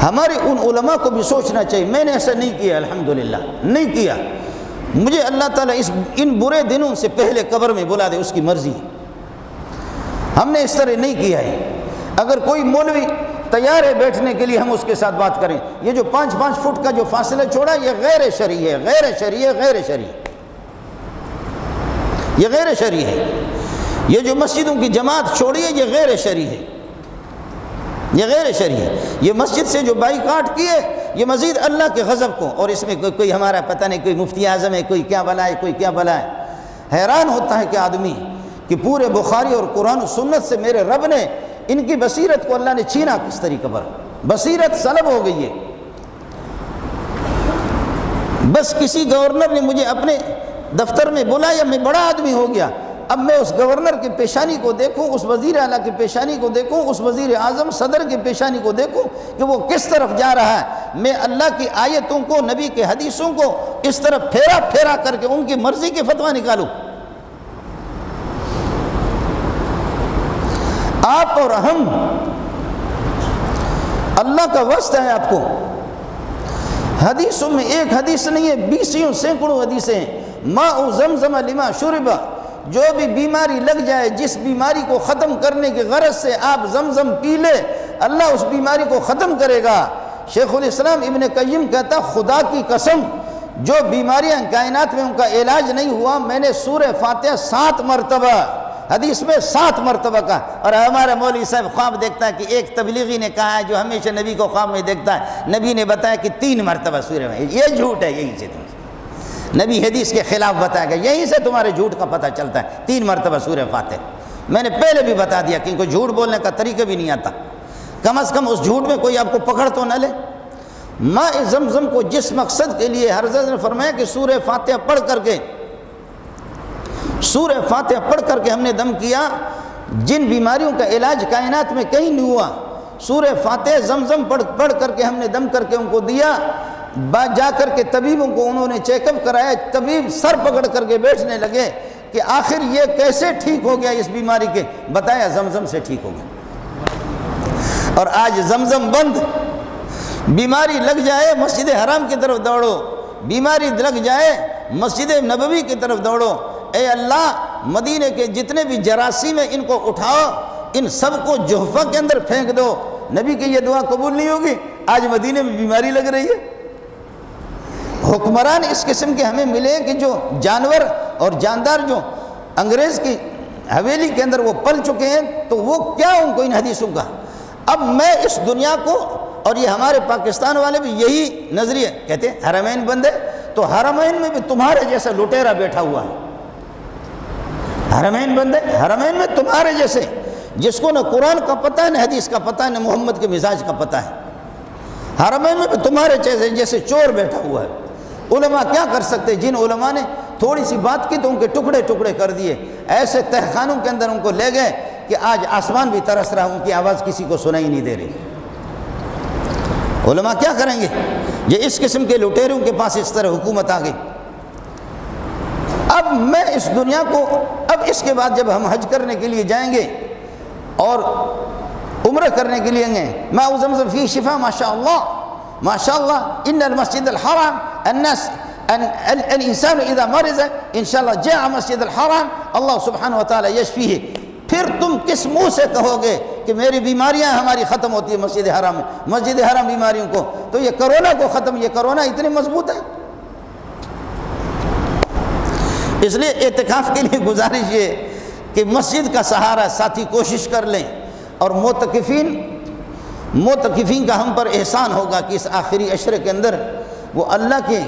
ہمارے ان علماء کو بھی سوچنا چاہیے، میں نے ایسا نہیں کیا، الحمدللہ نہیں کیا، مجھے اللہ تعالیٰ ان برے دنوں سے پہلے قبر میں بلا دے، اس کی مرضی ہے، ہم نے اس طرح نہیں کیا ہے۔ اگر کوئی مولوی تیار ہے بیٹھنے کے لیے، ہم اس کے ساتھ بات کریں۔ یہ جو 5-5 فٹ کا جو فاصلہ چھوڑا، یہ غیر شرعی ہے، یہ غیر شرعی ہے۔ یہ جو مسجدوں کی جماعت چھوڑی ہے، یہ غیر شرعی ہے، یہ مسجد سے جو بائیکاٹ کیے، یہ مزید اللہ کے غضب کو، اور اس میں کوئی ہمارا پتہ نہیں، کوئی مفتی اعظم ہے، کوئی کیا بلا ہے۔ حیران ہوتا ہے کہ آدمی کہ پورے بخاری اور قرآن و سنت سے میرے رب نے ان کی بصیرت کو اللہ نے چھینا کس طریقے پر، بصیرت سلب ہو گئی ہے۔ بس کسی گورنر نے مجھے اپنے دفتر میں بلایا، میں بڑا آدمی ہو گیا، اب میں اس گورنر کی پیشانی کو دیکھوں، اس وزیر اعلیٰ کی پیشانی کو دیکھوں، اس وزیر اعظم صدر کی پیشانی کو دیکھوں کہ وہ کس طرف جا رہا ہے، میں اللہ کی آیتوں کو، نبی کے حدیثوں کو اس طرف پھیرا کر کے ان کی مرضی کے فتویٰ نکالوں۔ آپ اور ہم، اللہ کا واسطہ ہے آپ کو، حدیثوں میں ایک حدیث نہیں ہے، 20 سینکڑوں حدیثیں ہیں۔ ماء زمزم لما شرب، جو بھی بیماری لگ جائے، جس بیماری کو ختم کرنے کی غرض سے آپ زمزم پی لے، اللہ اس بیماری کو ختم کرے گا۔ شیخ الاسلام ابن قیم کہتا، خدا کی قسم جو بیماریاں کائنات میں ان کا علاج نہیں ہوا، میں نے سورہ فاتحہ 7 مرتبہ، حدیث میں 7 مرتبہ کا، اور ہمارا مولوی صاحب خواب دیکھتا ہے کہ ایک تبلیغی نے کہا ہے جو ہمیشہ نبی کو خواب میں دیکھتا ہے، نبی نے بتایا کہ 3 مرتبہ سورہ میں، یہ جھوٹ ہے، یہیں سے نبی حدیث کے خلاف بتایا گیا، یہیں سے تمہارے جھوٹ کا پتہ چلتا ہے۔ 3 مرتبہ سورہ فاتحہ، میں نے پہلے بھی بتا دیا کہ ان کو جھوٹ بولنے کا طریقہ بھی نہیں آتا، کم از کم اس جھوٹ میں کوئی آپ کو پکڑ تو نہ لے۔ ماء زمزم کو جس مقصد کے لیے حضرت نے فرمایا کہ سورہ فاتحہ پڑھ کر کے ہم نے دم کیا، جن بیماریوں کا علاج کائنات میں کہیں نہیں ہوا، سورہ فاتحہ زمزم پڑھ کر کے ہم نے دم کر کے ان کو دیا۔ جا کر کے طبیبوں کو انہوں نے چیک اپ کرایا، طبیب سر پکڑ کر کے بیٹھنے لگے کہ آخر یہ کیسے ٹھیک ہو گیا اس بیماری کے، بتایا زمزم سے ٹھیک ہو گیا۔ اور آج زمزم بند، بیماری لگ جائے مسجد حرام کی طرف دوڑو، بیماری لگ جائے مسجد نبوی کی طرف دوڑو، اے اللہ مدینے کے جتنے بھی جراثیم ہیں ان کو اٹھاؤ، ان سب کو جوفہ کے اندر پھینک دو۔ نبی کی یہ دعا قبول نہیں ہوگی؟ آج مدینے میں بیماری لگ رہی ہے۔ حکمران اس قسم کے ہمیں ملے کہ جو جانور اور جاندار جو انگریز کی حویلی کے اندر وہ پل چکے ہیں، تو وہ کیا ان کو ان حدیثوں کا۔ اب میں اس دنیا کو، اور یہ ہمارے پاکستان والے بھی یہی نظریہ کہتے ہیں حرمین بندے، تو حرمین میں بھی تمہارے جیسا لٹیرا بیٹھا ہوا ہے۔ حرمین بندے، حرمین میں تمہارے جیسے، جس کو نہ قرآن کا پتہ ہے نہ حدیث کا پتہ ہے نہ محمد کے مزاج کا پتہ ہے، حرمین میں بھی تمہارے جیسے چور بیٹھا ہوا ہے۔ علماء کیا کر سکتے؟ جن علماء نے تھوڑی سی بات کی تو ان کے ٹکڑے ٹکڑے کر دیے، ایسے تہخانوں کے اندر ان کو لے گئے کہ آج آسمان بھی ترس رہا، ان کی آواز کسی کو سنائی نہیں دے رہی۔ علماء کیا کریں گے؟ یہ اس قسم کے لٹیروں کے پاس اس طرح حکومت آ گئی۔ اب میں اس دنیا کو، اب اس کے بعد جب ہم حج کرنے کے لیے جائیں گے اور عمرہ کرنے کے لیے گئے، ماء زمزم فی شفا ماشاء اللہ ان المسجد الحرام الناس الانسان اذا مرض انشاءاللہ جاء مسجد الحرام اللہ سبحانہ وتعالی یشفیہ۔ پھر تم کس منہ سے کہو گے کہ میری بیماریاں ہماری ختم ہوتی ہیں مسجد حرام میں، مسجد حرام بیماریوں کو؟ تو یہ کرونا کو ختم، یہ کرونا اتنے مضبوط ہے۔ اس لیے اعتکاف کے لیے گزارش یہ کہ مسجد کا سہارا ساتھی کوشش کر لیں، اور معتکفین کا ہم پر احسان ہوگا کہ اس آخری عشرے کے اندر وہ اللہ کے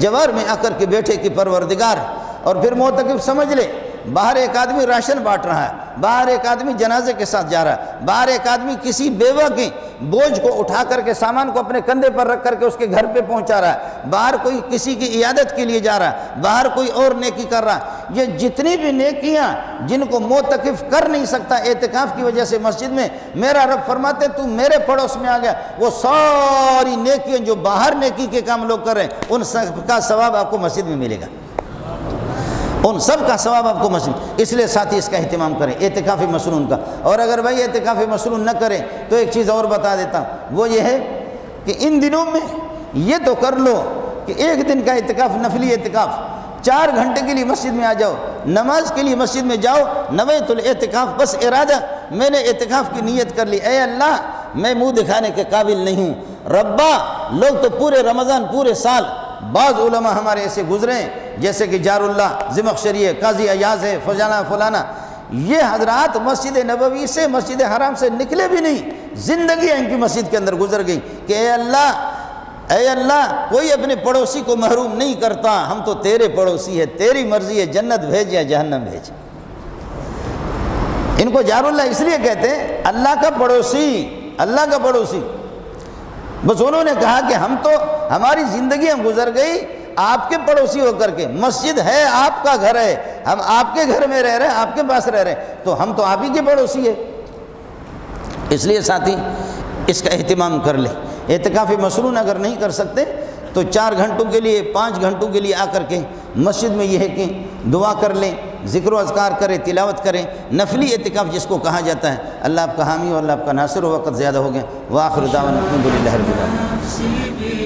جوار میں آ کر کے بیٹھے کہ پروردگار، اور پھر معتکف سمجھ لے باہر ایک آدمی راشن بانٹ رہا ہے، باہر ایک آدمی جنازے کے ساتھ جا رہا ہے، باہر ایک آدمی کسی بیوہ کے بوجھ کو اٹھا کر کے سامان کو اپنے کندھے پر رکھ کر کے اس کے گھر پہ پہنچا رہا ہے، باہر کوئی کسی کی عیادت کے لیے جا رہا ہے، باہر کوئی اور نیکی کر رہا ہے۔ یہ جتنی بھی نیکیاں جن کو معتکف کر نہیں سکتا اعتکاف کی وجہ سے مسجد میں، میرا رب فرماتے تو میرے پڑوس میں آ گیا، وہ ساری نیکیاں جو باہر نیکی کے کام لوگ کر رہے ہیں ان سب کا ثواب آپ کو مسجد میں ملے گا، ان سب کا ثواب آپ کو مسجد۔ اس لیے ساتھی اس کا اہتمام کریں اعتکاف مسنون کا۔ اور اگر بھائی اعتکاف مسنون نہ کریں تو ایک چیز اور بتا دیتا ہوں، وہ یہ ہے کہ ان دنوں میں یہ تو کر لو کہ ایک دن کا اعتکاف، نفلی اعتکاف، 4 گھنٹے کے لیے مسجد میں آ جاؤ، نماز کے لیے مسجد میں جاؤ، نویت الاعتکاف، بس ارادہ میں نے اعتکاف کی نیت کر لی، اے اللہ میں منہ دکھانے کے قابل نہیں ہوں، ربا لوگ تو پورے رمضان پورے سال، بعض علماء ہمارے ایسے گزرے ہیں جیسے کہ جار اللہ زمخشری ہے، قاضی ایاز ہے، فلانا، یہ حضرات مسجد نبوی سے، مسجد حرام سے نکلے بھی نہیں، زندگی ان کی مسجد کے اندر گزر گئی کہ اے اللہ کوئی اپنے پڑوسی کو محروم نہیں کرتا، ہم تو تیرے پڑوسی ہے، تیری مرضی ہے، جنت بھیج یا جہنم بھیج۔ ان کو جار اللہ اس لیے کہتے ہیں اللہ کا پڑوسی۔ بس انہوں نے کہا کہ ہم تو، ہماری زندگیاں گزر گئی آپ کے پڑوسی ہو کر کے، مسجد ہے آپ کا گھر ہے، ہم آپ کے گھر میں رہ رہے ہیں، آپ کے پاس رہ رہے ہیں، تو ہم تو آپ ہی کے پڑوسی ہیں۔ اس لیے ساتھی اس کا اہتمام کر لیں۔ اعتکاف مسنون اگر نہیں کر سکتے تو 4 گھنٹوں کے لیے، 5 گھنٹوں کے لیے آ کر کے مسجد میں یہ ہے کہ دعا کر لیں، ذکر و اذکار کریں، تلاوت کریں، نفلی اعتکاف جس کو کہا جاتا ہے۔ اللہ آپ کا حامی اور اللہ آپ کا ناصر، و وقت زیادہ ہو گیا۔ وآخر دعوانا الحمدللہ رب العالمین۔